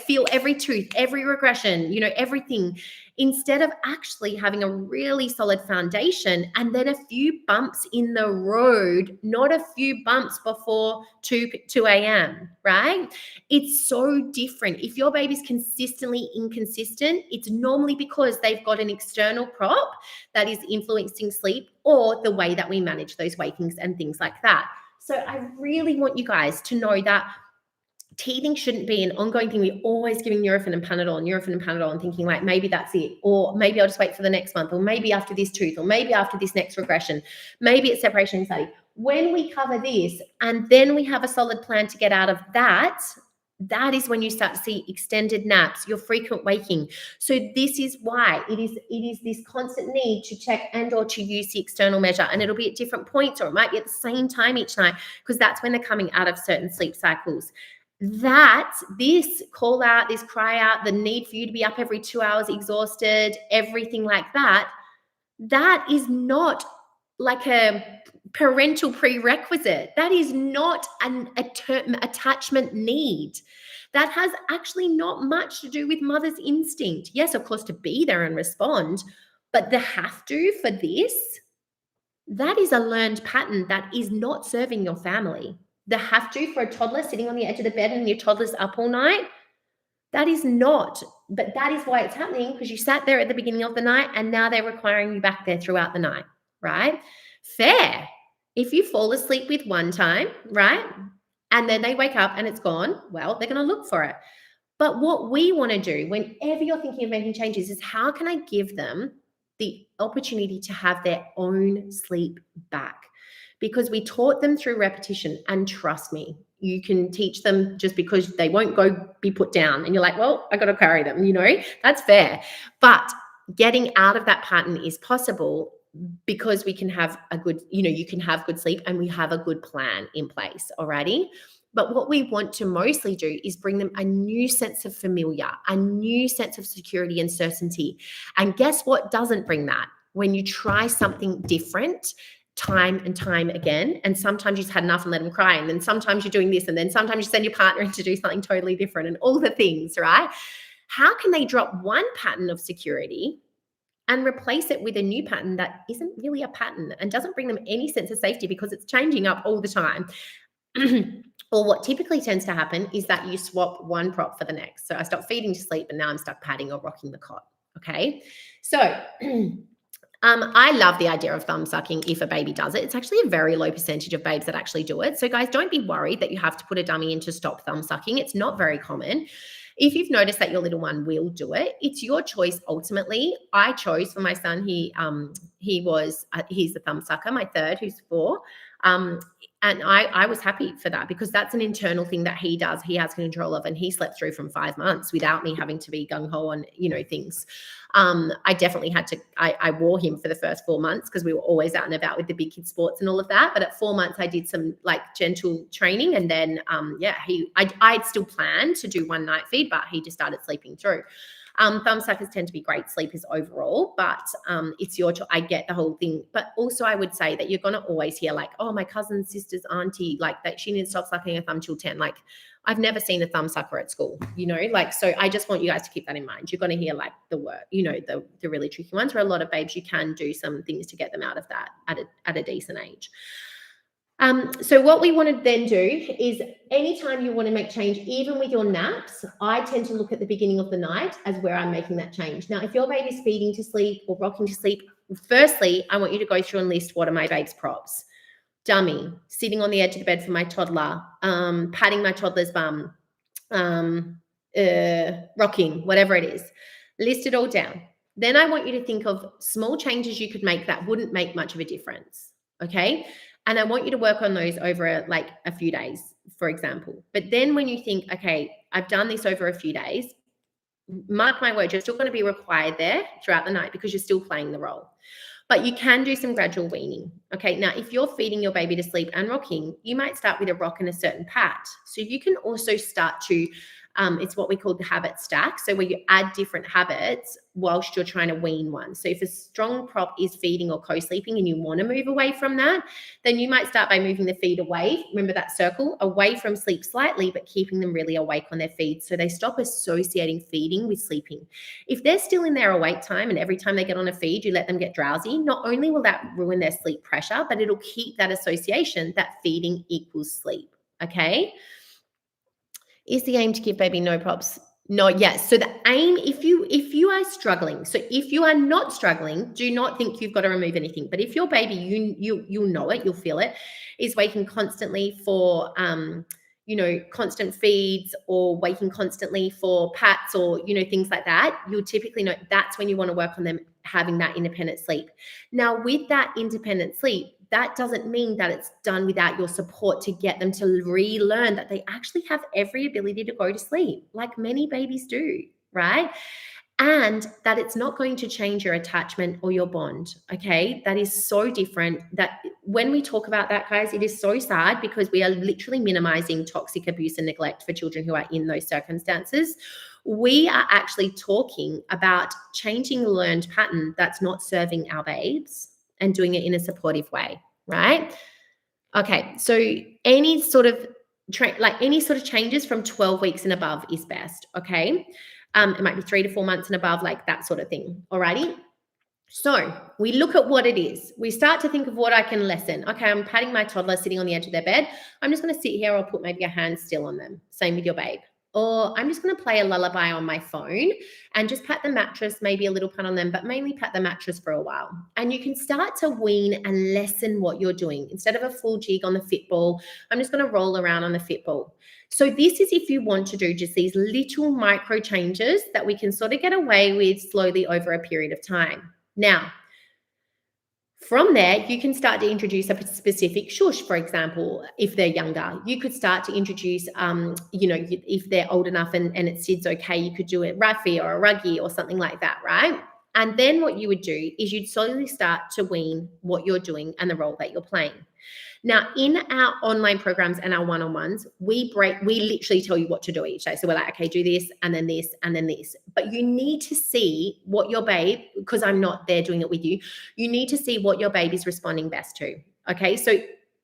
feel every tooth, every regression, everything. instead of actually having a really solid foundation and then a few bumps in the road, not a few bumps before 2 a.m., right? It's so different. If your baby's consistently inconsistent, it's normally because they've got an external prop that is influencing sleep or the way that we manage those wakings and things like that. So I really want you guys to know that teething shouldn't be an ongoing thing. We're always giving Nurofen and Panadol and thinking like, maybe that's it. Or maybe I'll just wait for the next month, or maybe after this tooth, or maybe after this next regression, maybe it's separation anxiety. When we cover this and then we have a solid plan to get out of that, that is when you start to see extended naps, your frequent waking. So this is why it is this constant need to check and or to use the external measure, and it'll be at different points, or it might be at the same time each night, because that's when they're coming out of certain sleep cycles. That this call out, this cry out, the need for you to be up every 2 hours exhausted, everything like that, that is not like a parental prerequisite. That is not an attachment need. That has actually not much to do with mother's instinct. Yes, of course, to be there and respond, but the have to for this, that is a learned pattern that is not serving your family. The have to for a toddler sitting on the edge of the bed and your toddler's up all night, that is not, but that is why it's happening, because you sat there at the beginning of the night and now they're requiring you back there throughout the night, right? Fair. If you fall asleep with one time, right, and then they wake up and it's gone, well, they're going to look for it. But what we want to do whenever you're thinking of making changes is, how can I give them the opportunity to have their own sleep back? Because we taught them through repetition, and trust me, you can teach them just because they won't go be put down. And you're like, well, I got to carry them, that's fair. But getting out of that pattern is possible because we can have a good, you can have good sleep and we have a good plan in place already. But what we want to mostly do is bring them a new sense of familiar, a new sense of security and certainty. And guess what doesn't bring that? When you try something different time and time again, and sometimes you've had enough and let them cry, and then sometimes you're doing this, and then sometimes you send your partner in to do something totally different, and all the things, right? How can they drop one pattern of security and replace it with a new pattern that isn't really a pattern and doesn't bring them any sense of safety because it's changing up all the time? Or what typically tends to happen is that you swap one prop for the next. So I stop feeding to sleep and now I'm stuck padding or rocking the cot. Okay. So I love the idea of thumb sucking if a baby does it. It's actually a very low percentage of babes that actually do it. So guys, don't be worried that you have to put a dummy in to stop thumb sucking. It's not very common. If you've noticed that your little one will do it, it's your choice ultimately. I chose for my son, he's the thumb sucker, my third, who's 4. And I was happy for that because that's an internal thing that he does. He has control of, and he slept through from 5 months without me having to be gung-ho on, things. I definitely had to, I wore him for the first 4 months because we were always out and about with the big kid sports and all of that. But at 4 months, I did some like gentle training. And then, I'd still planned to do one night feed, but he just started sleeping through. Thumb suckers tend to be great sleepers overall, but it's your choice. I get the whole thing. But also I would say that you're going to always hear like, oh, my cousin's sister's auntie, like that she didn't stop sucking a thumb till 10. Like I've never seen a thumb sucker at school, so I just want you guys to keep that in mind. You're going to hear like the word, the really tricky ones where a lot of babes, you can do some things to get them out of that at a decent age. So what we want to then do is anytime you want to make change, even with your naps, I tend to look at the beginning of the night as where I'm making that change. Now, if your baby's feeding to sleep or rocking to sleep, firstly, I want you to go through and list what are my babe's props. Dummy, sitting on the edge of the bed for my toddler, patting my toddler's bum, rocking, whatever it is. List it all down. Then I want you to think of small changes you could make that wouldn't make much of a difference, okay? And I want you to work on those over like a few days, for example. But then when you think, okay, I've done this over a few days, mark my word, you're still going to be required there throughout the night because you're still playing the role. But you can do some gradual weaning. Okay, now if you're feeding your baby to sleep and rocking, you might start with a rock and a certain pat. So you can also start to It's what we call the habit stack. So where you add different habits whilst you're trying to wean one. So if a strong prop is feeding or co-sleeping and you want to move away from that, then you might start by moving the feed away. Remember that circle? Away from sleep slightly, but keeping them really awake on their feed so they stop associating feeding with sleeping. If they're still in their awake time and every time they get on a feed, you let them get drowsy, not only will that ruin their sleep pressure, but it'll keep that association that feeding equals sleep. Okay? Is the aim to give baby no props? No, yes. So the aim, if you are struggling, so if you are not struggling, do not think you've got to remove anything. But if your baby, you'll know it, you'll feel it, is waking constantly for constant feeds or waking constantly for pats or things like that, you'll typically know that's when you want to work on them having that independent sleep. Now, with that independent sleep, that doesn't mean that it's done without your support to get them to relearn that they actually have every ability to go to sleep, like many babies do, right? And that it's not going to change your attachment or your bond, okay? That is so different that when we talk about that, guys, it is so sad because we are literally minimizing toxic abuse and neglect for children who are in those circumstances. We are actually talking about changing a learned pattern that's not serving our babes and doing it in a supportive way, right? Okay, so any sort of changes from 12 weeks and above is best, okay? It might be 3 to 4 months and above, like that sort of thing, alrighty? So we look at what it is. We start to think of what I can lessen. Okay, I'm patting my toddler sitting on the edge of their bed. I'm just going to sit here or put maybe a hand still on them. Same with your babe. Or I'm just going to play a lullaby on my phone and just pat the mattress, maybe a little pat on them, but mainly pat the mattress for a while. And you can start to wean and lessen what you're doing. Instead of a full jig on the Fitball, I'm just going to roll around on the Fitball. So this is if you want to do just these little micro changes that we can sort of get away with slowly over a period of time. Now, from there, you can start to introduce a specific shush, for example, if they're younger. You could start to introduce, if they're old enough and it SIDS okay, you could do a Raffy or a Ruggy or something like that, right? And then what you would do is you'd slowly start to wean what you're doing and the role that you're playing. Now, in our online programs and our one-on-ones, we literally tell you what to do each day. So we're like, okay, do this and then this and then this. But you need to see what your babe, because I'm not there doing it with you, you need to see what your babe is responding best to. Okay, so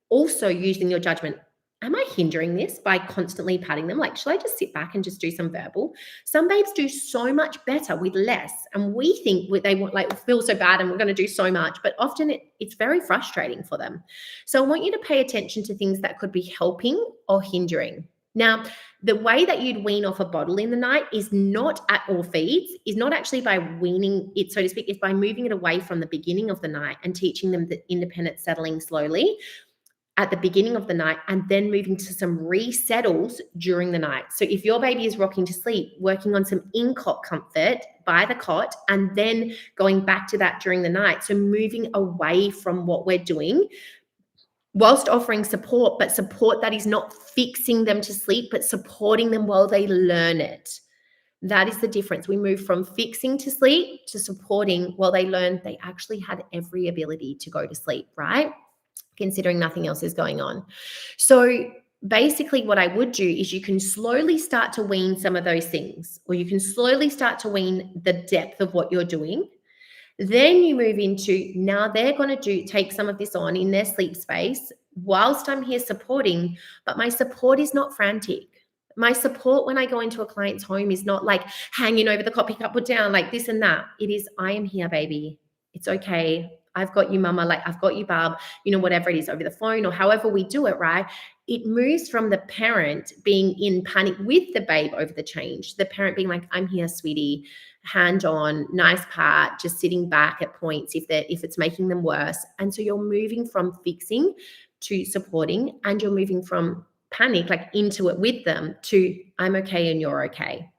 also using your judgment. Am I hindering this by constantly patting them? Like, should I just sit back and just do some verbal? Some babes do so much better with less. And we think they want, like, feel so bad and we're going to do so much. But often it's very frustrating for them. So I want you to pay attention to things that could be helping or hindering. Now, the way that you'd wean off a bottle in the night is not at all feeds, is not actually by weaning it, so to speak, it's by moving it away from the beginning of the night and teaching them the independent settling slowly at the beginning of the night and then moving to some resettles during the night. So if your baby is rocking to sleep, working on some in-cot comfort by the cot and then going back to that during the night. So moving away from what we're doing whilst offering support, but support that is not fixing them to sleep, but supporting them while they learn it. That is the difference. We move from fixing to sleep to supporting while they learn they actually had every ability to go to sleep, right? Considering nothing else is going on. So basically what I would do is you can slowly start to wean some of those things, or you can slowly start to wean the depth of what you're doing. Then you move into, now they're going to take some of this on in their sleep space whilst I'm here supporting, but my support is not frantic. My support when I go into a client's home is not like hanging over the cot, pick up, put down, like this and that. It is, I am here, baby. It's okay. I've got you, mama, like I've got you, Barb, whatever it is over the phone or however we do it, right? It moves from the parent being in panic with the babe over the change, the parent being like, I'm here, sweetie, hand on, nice pat, just sitting back at points if it's making them worse. And so you're moving from fixing to supporting, and you're moving from panic, like into it with them, to I'm okay and you're okay.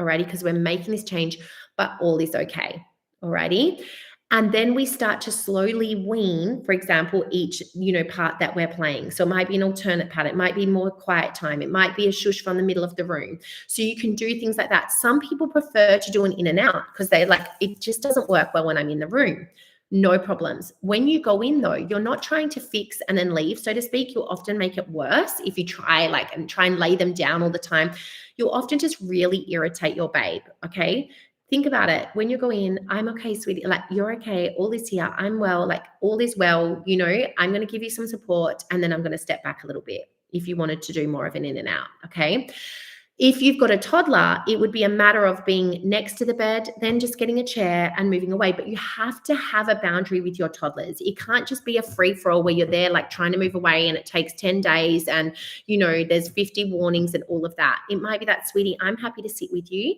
Alrighty, because we're making this change, but all is okay. Alrighty. And then we start to slowly wean, for example, each, part that we're playing. So it might be an alternate part. It might be more quiet time. It might be a shush from the middle of the room. So you can do things like that. Some people prefer to do an in and out because they're like, it just doesn't work well when I'm in the room. No problems. When you go in though, you're not trying to fix and then leave, so to speak. You'll often make it worse if you try and lay them down all the time. You'll often just really irritate your babe. Okay. Think about it. When you go in, I'm okay, sweetie. Like, you're okay. All is here. I'm well. Like, all is well. I'm going to give you some support, and then I'm going to step back a little bit if you wanted to do more of an in and out. Okay. If you've got a toddler, it would be a matter of being next to the bed, then just getting a chair and moving away. But you have to have a boundary with your toddlers. It can't just be a free for all where you're there like trying to move away and it takes 10 days and, there's 50 warnings and all of that. It might be that, sweetie, I'm happy to sit with you.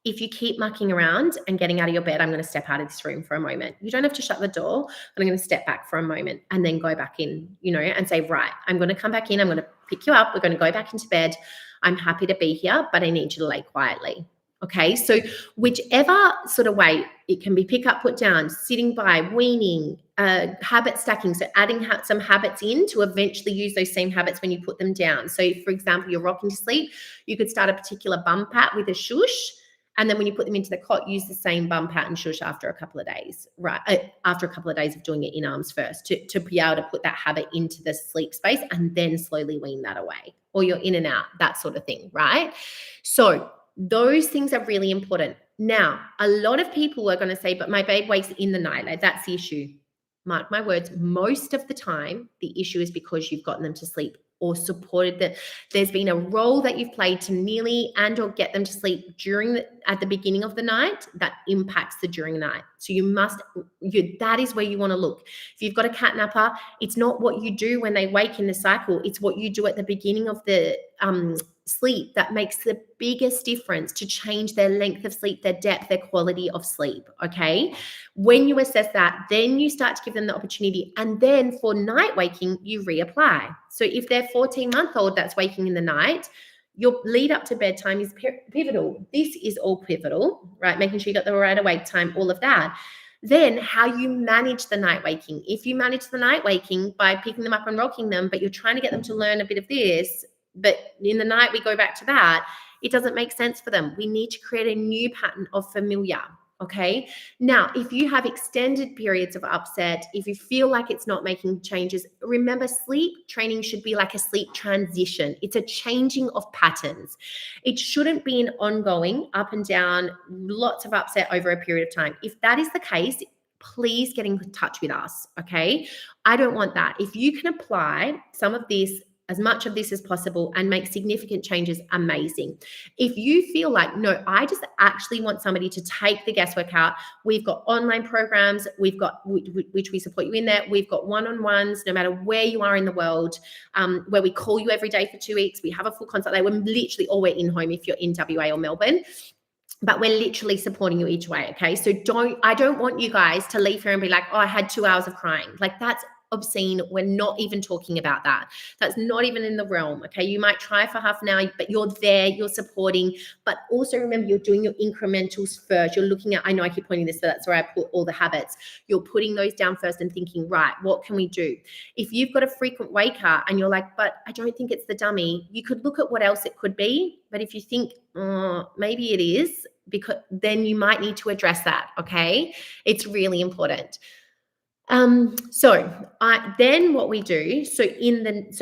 If you keep mucking around and getting out of your bed, I'm going to step out of this room for a moment. You don't have to shut the door, but I'm going to step back for a moment and then go back in, and say, right, I'm going to come back in. I'm going to pick you up. We're going to go back into bed. I'm happy to be here, but I need you to lay quietly. Okay. So whichever sort of way, it can be pick up, put down, sitting by, weaning, habit stacking. So adding some habits in to eventually use those same habits when you put them down. So for example, you're rocking to sleep, you could start a particular bum pat with a shush. And then when you put them into the cot, use the same bum pat and shush after a couple of days, right? After a couple of days of doing it in arms first to be able to put that habit into the sleep space and then slowly wean that away, or you're in and out, that sort of thing, right? So those things are really important. Now, a lot of people are going to say, but my babe wakes in the night. Like, that's the issue. Mark my words, most of the time, the issue is because you've gotten them to sleep or supported that. There's been a role that you've played to nearly and or get them to sleep at the beginning of the night that impacts the during the night. So that is where you want to look. If you've got a cat napper, it's not what you do when they wake in the cycle. It's what you do at the beginning of the sleep that makes the biggest difference to change their length of sleep, their depth, their quality of sleep. Okay. When you assess that, then you start to give them the opportunity. And then for night waking, you reapply. So if they're 14-month-old that's waking in the night, your lead up to bedtime is pivotal. This is all pivotal, right? Making sure you got the right awake time, all of that. Then how you manage the night waking. If you manage the night waking by picking them up and rocking them, but you're trying to get them to learn a bit of this, but in the night we go back to that, it doesn't make sense for them. We need to create a new pattern of familiar. Okay. Now, if you have extended periods of upset, if you feel like it's not making changes, remember, sleep training should be like a sleep transition. It's a changing of patterns. It shouldn't be an ongoing up and down, lots of upset over a period of time. If that is the case, please get in touch with us. Okay. I don't want that. If you can apply some of this, as much of this as possible, and make significant changes, amazing. If you feel like, no, I just actually want somebody to take the guesswork out, we've got online programs, we've got, which we support you in there. We've got one-on-ones, no matter where you are in the world, where we call you every day for 2 weeks. We have a full consult day. We're literally always in home if you're in WA or Melbourne. But we're literally supporting you each way. Okay. So I don't want you guys to leave here and be like, oh, I had 2 hours of crying. Like, that's obscene. We're not even talking about that. That's not even in the realm. Okay. You might try for half an hour, but you're there, you're supporting, but also remember, you're doing your incrementals first. You're looking at, I know I keep pointing this, but that's where I put all the habits. You're putting those down first and thinking, right, what can we do? If you've got a frequent waker and you're like, but I don't think it's the dummy, you could look at what else it could be. But if you think, maybe it is, because then you might need to address that. Okay. It's really important. Then what we do, so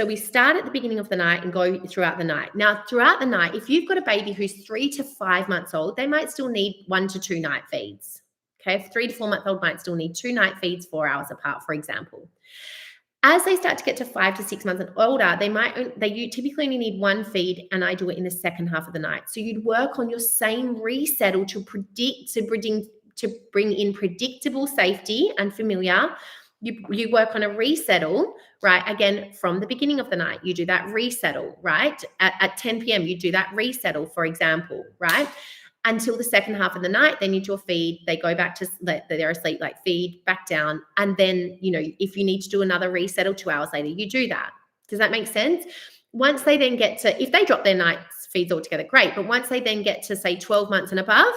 we start at the beginning of the night and go throughout the night. Now, throughout the night, if you've got a baby who's 3 to 5 months old, they might still need 1 to 2 night feeds. Okay. 3 to 4 month old might still need 2 night feeds, 4 hours apart, for example. As they start to get to 5 to 6 months and older, they typically only need 1 feed, and I do it in the second half of the night. So you'd work on your same resettle to bring in predictable safety and familiar. You work on a resettle, right? Again, from the beginning of the night, you do that resettle, right? At 10 p.m., you do that resettle, for example, right? Until the second half of the night, then you do a feed. They go back to, they're asleep, like feed, back down. And then, if you need to do another resettle 2 hours later, you do that. Does that make sense? Once they then get to, if they drop their night feeds altogether, great. But once they then get to, say, 12 months and above,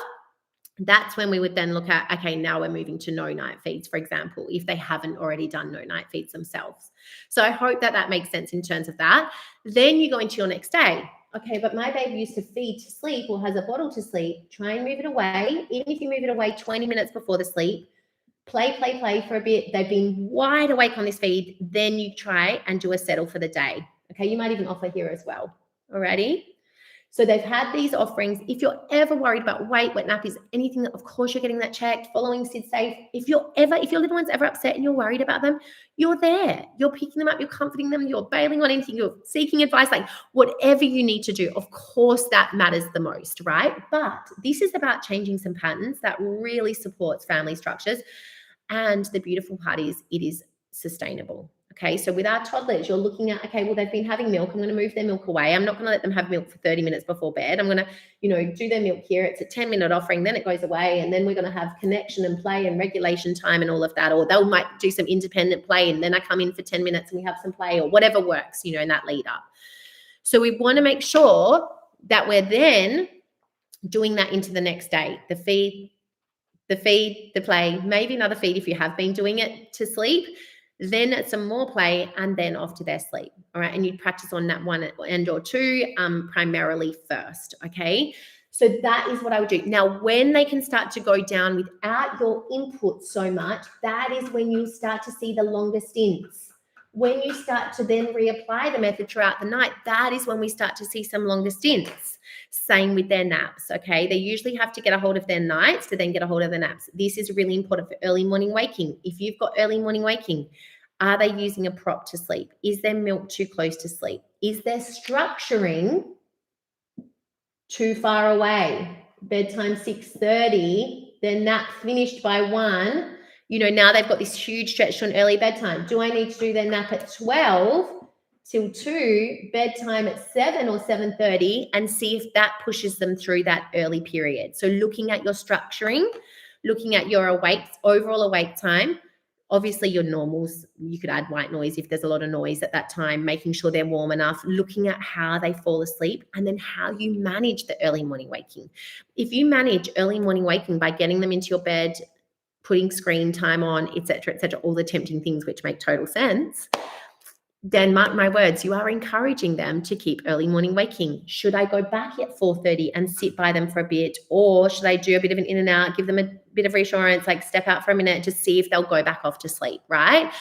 that's when we would then look at, okay, now we're moving to no night feeds, for example, if they haven't already done no night feeds themselves. So I hope that makes sense in terms of that. Then you go into your next day. Okay, but my baby used to feed to sleep or has a bottle to sleep. Try and move it away. Even if you move it away 20 minutes before the sleep, play for a bit. They've been wide awake on this feed. Then you try and do a settle for the day. Okay, you might even offer here as well. Alrighty. So they've had these offerings. If you're ever worried about weight, wet nappies, anything, of course you're getting that checked, following SID safe. If your little one's ever upset and you're worried about them, you're there. You're picking them up, you're comforting them, you're bailing on anything, you're seeking advice, like whatever you need to do. Of course, that matters the most, right? But this is about changing some patterns that really supports family structures. And the beautiful part is it is sustainable. Okay, so with our toddlers, you're looking at, okay, well, they've been having milk. I'm going to move their milk away. I'm not going to let them have milk for 30 minutes before bed. I'm going to, do their milk here. It's a 10-minute offering, then it goes away. And then we're going to have connection and play and regulation time and all of that. Or they might do some independent play. And then I come in for 10 minutes and we have some play or whatever works, in that lead up. So we want to make sure that we're then doing that into the next day. The feed, the play, maybe another feed if you have been doing it to sleep, then some more play, and then off to their sleep. All right. And you'd practice on nap 1 and or 2 primarily first. Okay. So that is what I would do. Now, when they can start to go down without your input so much, that is when you start to see the longer stints. When you start to then reapply the method throughout the night, that is when we start to see some longer stints. Same with their naps, okay? They usually have to get a hold of their nights to then get a hold of the naps. This is really important for early morning waking. If you've got early morning waking, are they using a prop to sleep? Is their milk too close to sleep? Is their structuring too far away? Bedtime 6:30, their nap finished by 1. Now they've got this huge stretch to an early bedtime. Do I need to do their nap at 12 till 2, bedtime at 7 or 7:30, and see if that pushes them through that early period? So looking at your structuring, looking at your overall awake time, obviously your normals, you could add white noise if there's a lot of noise at that time, making sure they're warm enough, looking at how they fall asleep, and then how you manage the early morning waking. If you manage early morning waking by getting them into your bed, putting screen time on, et cetera, all the tempting things which make total sense, then mark my words, you are encouraging them to keep early morning waking. Should I go back at 4:30 and sit by them for a bit? Or should I do a bit of an in and out, give them a bit of reassurance, like step out for a minute, just see if they'll go back off to sleep, right?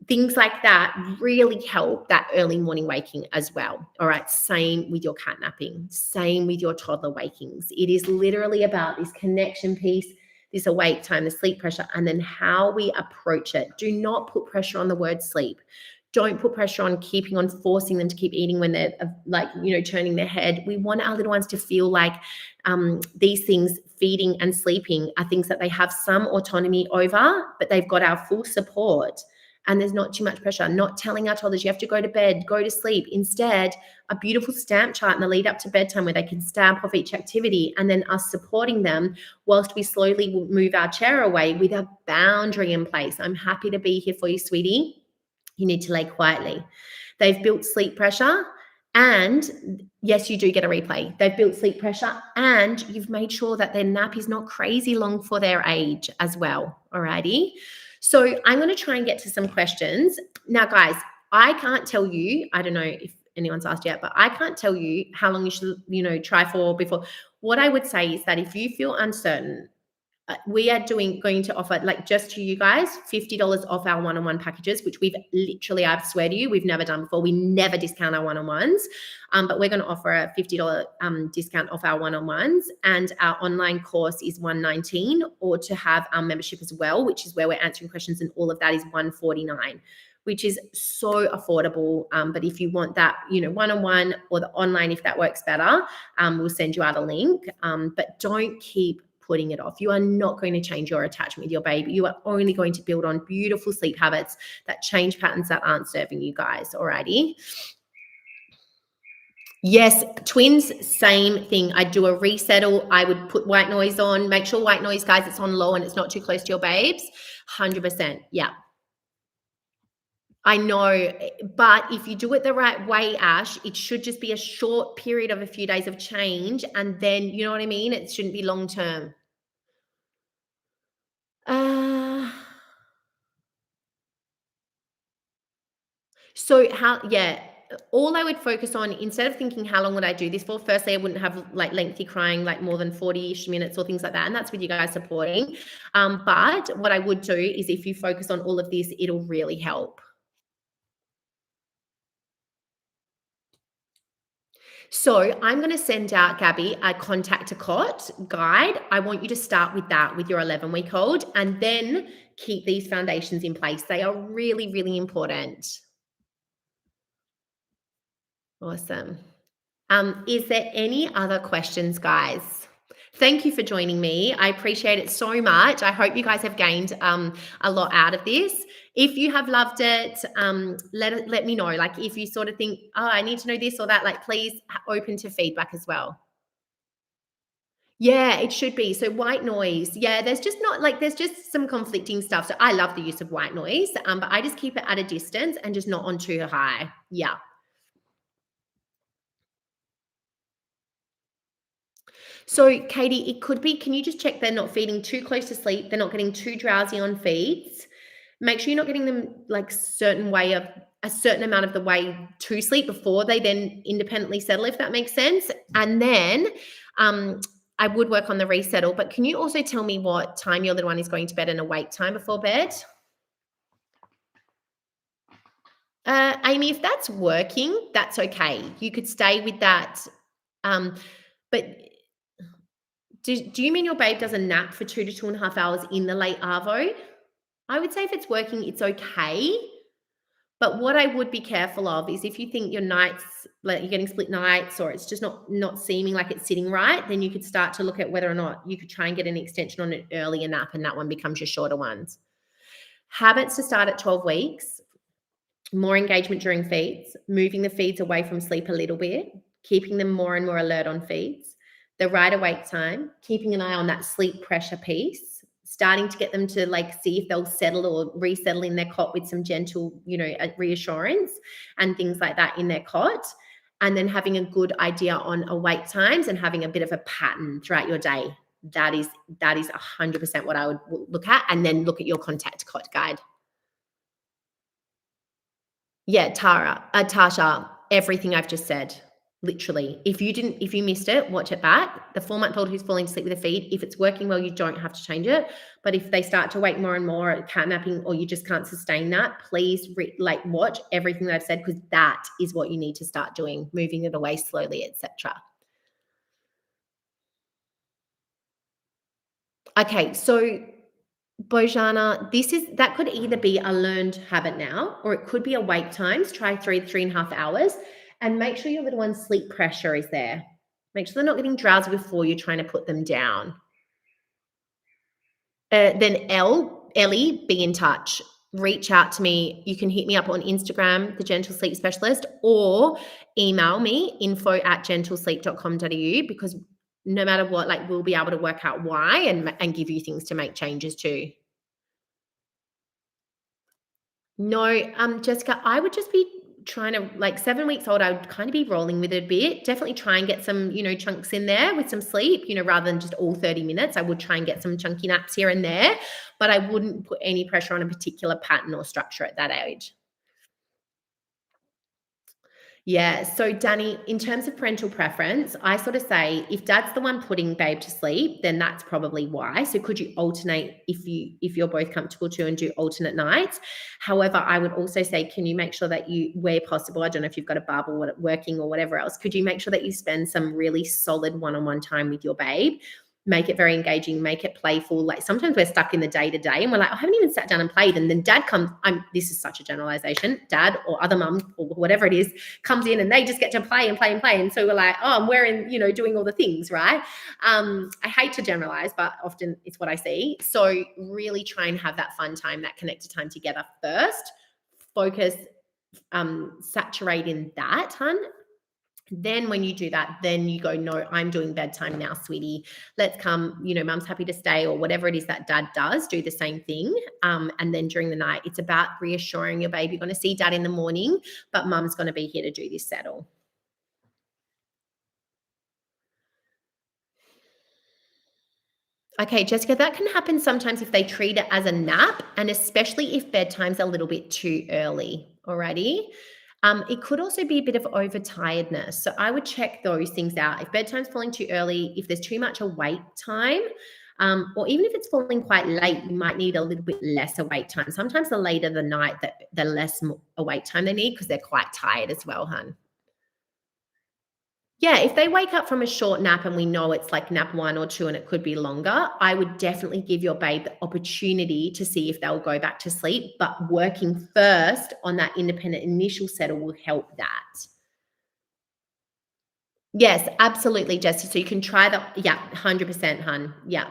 Things like that really help that early morning waking as well. All right. Same with your cat napping, same with your toddler wakings. It is literally about this connection piece, this awake time, the sleep pressure, and then how we approach it. Do not put pressure on the word sleep. Don't put pressure on forcing them to keep eating when they're turning their head. We want our little ones to feel like these things, feeding and sleeping, are things that they have some autonomy over, but they've got our full support. And there's not too much pressure. Not telling our toddlers you have to go to bed, go to sleep. Instead, a beautiful stamp chart in the lead up to bedtime where they can stamp off each activity, and then us supporting them whilst we slowly move our chair away with a boundary in place. I'm happy to be here for you, sweetie. You need to lay quietly. They've built sleep pressure, and yes, you do get a replay. They've built sleep pressure, and you've made sure that their nap is not crazy long for their age as well. Alrighty. So I'm going to try and get to some questions. Now, guys, I can't tell you, I don't know if anyone's asked yet, but I can't tell you how long you should, try for before. What I would say is that if you feel uncertain, we are going to offer, like, just to you guys, $50 off our one-on-one packages, which we've literally, I swear to you, we've never done before. We never discount our one-on-ones, but we're going to offer a $50 discount off our one-on-ones, and our online course is $119, or to have our membership as well, which is where we're answering questions and all of that, is $149, which is so affordable. But if you want that, one-on-one or the online, if that works better, we'll send you out a link. But don't keep putting it off. You are not going to change your attachment with your baby. You are only going to build on beautiful sleep habits that change patterns that aren't serving you guys. Alrighty. Yes, twins, same thing. I'd do a resettle. I would put white noise on. Make sure white noise, guys, it's on low and it's not too close to your babes. 100%. Yeah. I know, but if you do it the right way, Ash, it should just be a short period of a few days of change, and then, you know what I mean? It shouldn't be long term. So yeah, all I would focus on, instead of thinking how long would I do this for, firstly, I wouldn't have like lengthy crying, like more than 40-ish minutes or things like that. And that's with you guys supporting. But what I would do is if you focus on all of this, it'll really help. So I'm going to send out, Gabby, a contact to cot guide. I want you to start with that with your 11-week-old and then keep these foundations in place. They are really, really important. Awesome. Is there any other questions, guys? Thank you for joining me. I appreciate it so much. I hope you guys have gained a lot out of this. If you have loved it, let me know. Like if you sort of think, oh, I need to know this or that, like please open to feedback as well. Yeah, it should be. So white noise. Yeah, there's just not like there's just some conflicting stuff. So I love the use of white noise, but I just keep it at a distance and just not on too high. Yeah. So, Katie, it could be, can you just check they're not feeding too close to sleep? They're not getting too drowsy on feeds. Make sure you're not getting them like a certain amount of the way to sleep before they then independently settle, if that makes sense. And then I would work on the resettle, but can you also tell me what time your little one is going to bed and awake time before bed? Amy, if that's working, that's okay. You could stay with that. But do you mean your babe does a nap for 2 to 2.5 hours in the late arvo? I would say if it's working, it's okay. But what I would be careful of is if you think your nights, like you're getting split nights or it's just not seeming like it's sitting right, then you could start to look at whether or not you could try and get an extension on an earlier nap and that one becomes your shorter ones. Habits to start at 12 weeks, more engagement during feeds, moving the feeds away from sleep a little bit, keeping them more and more alert on feeds, the right awake time, keeping an eye on that sleep pressure piece, starting to get them to like see if they'll settle or resettle in their cot with some gentle, reassurance and things like that in their cot. And then having a good idea on awake times and having a bit of a pattern throughout your day. That is 100% what I would look at. And then look at your contact cot guide. Yeah, Tasha, everything I've just said. Literally. If you missed it, watch it back. The 4-month-old who's falling asleep with a feed, if it's working well, you don't have to change it. But if they start to wake more and more at cat napping or you just can't sustain that, please watch everything that I've said because that is what you need to start doing, moving it away slowly, etc. Okay, so Bojana, that could either be a learned habit now, or it could be awake times. Try 3.5 hours, and make sure your little one's sleep pressure is there. Make sure they're not getting drowsy before you're trying to put them down. Then Ellie, be in touch. Reach out to me. You can hit me up on Instagram, the Gentle Sleep Specialist, or email me info@gentlesleep.com.au because no matter what, like we'll be able to work out why and give you things to make changes to. No, Jessica, I would just be trying to like 7 weeks old, I would kind of be rolling with it a bit. Definitely try and get some, chunks in there with some sleep, rather than just all 30 minutes. I would try and get some chunky naps here and there, but I wouldn't put any pressure on a particular pattern or structure at that age. Yeah. So, Danny, in terms of parental preference, I sort of say if dad's the one putting babe to sleep, then that's probably why. So, could you alternate if you're both comfortable to and do alternate nights? However, I would also say, can you make sure that you, where possible, I don't know if you've got a bub or working or whatever else, could you make sure that you spend some really solid one-on-one time with your babe? Make it very engaging, make it playful. Like sometimes we're stuck in the day to day and we're like, I haven't even sat down and played. And then dad comes, this is such a generalization, dad or other mum or whatever it is comes in and they just get to play and play and play. And so we're like, oh, I'm wearing, doing all the things, right? I hate to generalize, but often it's what I see. So really try and have that fun time, that connected time together first. Focus, saturate in that, hun. Then when you do that, then you go, no, I'm doing bedtime now, sweetie. Let's come, mum's happy to stay or whatever it is that dad does, do the same thing. And then during the night, it's about reassuring your baby. You're going to see dad in the morning, but mum's going to be here to do this settle. Okay, Jessica, that can happen sometimes if they treat it as a nap and especially if bedtime's a little bit too early. Alrighty. It could also be a bit of overtiredness. So I would check those things out. If bedtime's falling too early, if there's too much awake time, or even if it's falling quite late, you might need a little bit less awake time. Sometimes the later the night, the less awake time they need because they're quite tired as well, hun. Yeah, if they wake up from a short nap and we know it's like nap 1 or 2 and it could be longer, I would definitely give your babe the opportunity to see if they'll go back to sleep, but working first on that independent initial settle will help that. Yes, absolutely, Jessie. So you can try the 100%, hun. Yeah.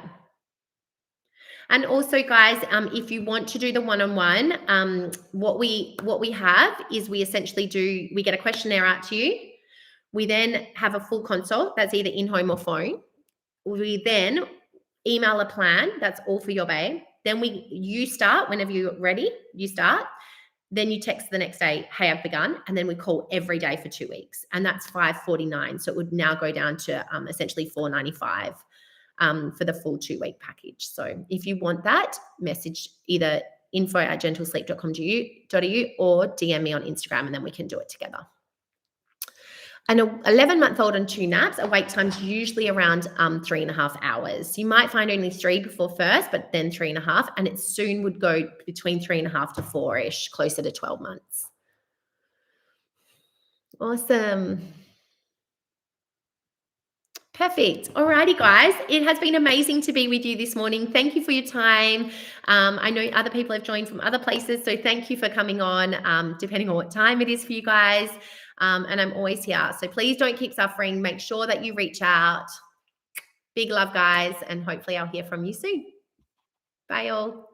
And also, guys, if you want to do the one-on-one, what we have is we get a questionnaire out to you. We then have a full consult that's either in home or phone. We then email a plan that's all for your babe. Then you start whenever you're ready. You start. Then you text the next day, hey, I've begun. And then we call every day for 2 weeks. And that's $549. So it would now go down to essentially $495 for the full 2-week package. So if you want that, message either info@gentlesleep.com.au or DM me on Instagram and then we can do it together. An 11-month-old on 2 naps, awake time's usually around 3.5 hours. You might find only 3 before first, but then 3.5, and it soon would go between 3.5 to 4-ish, closer to 12 months. Awesome. Perfect. Alrighty, guys. It has been amazing to be with you this morning. Thank you for your time. I know other people have joined from other places, so thank you for coming on, depending on what time it is for you guys. And I'm always here. So please don't keep suffering. Make sure that you reach out. Big love, guys, and hopefully I'll hear from you soon. Bye, all.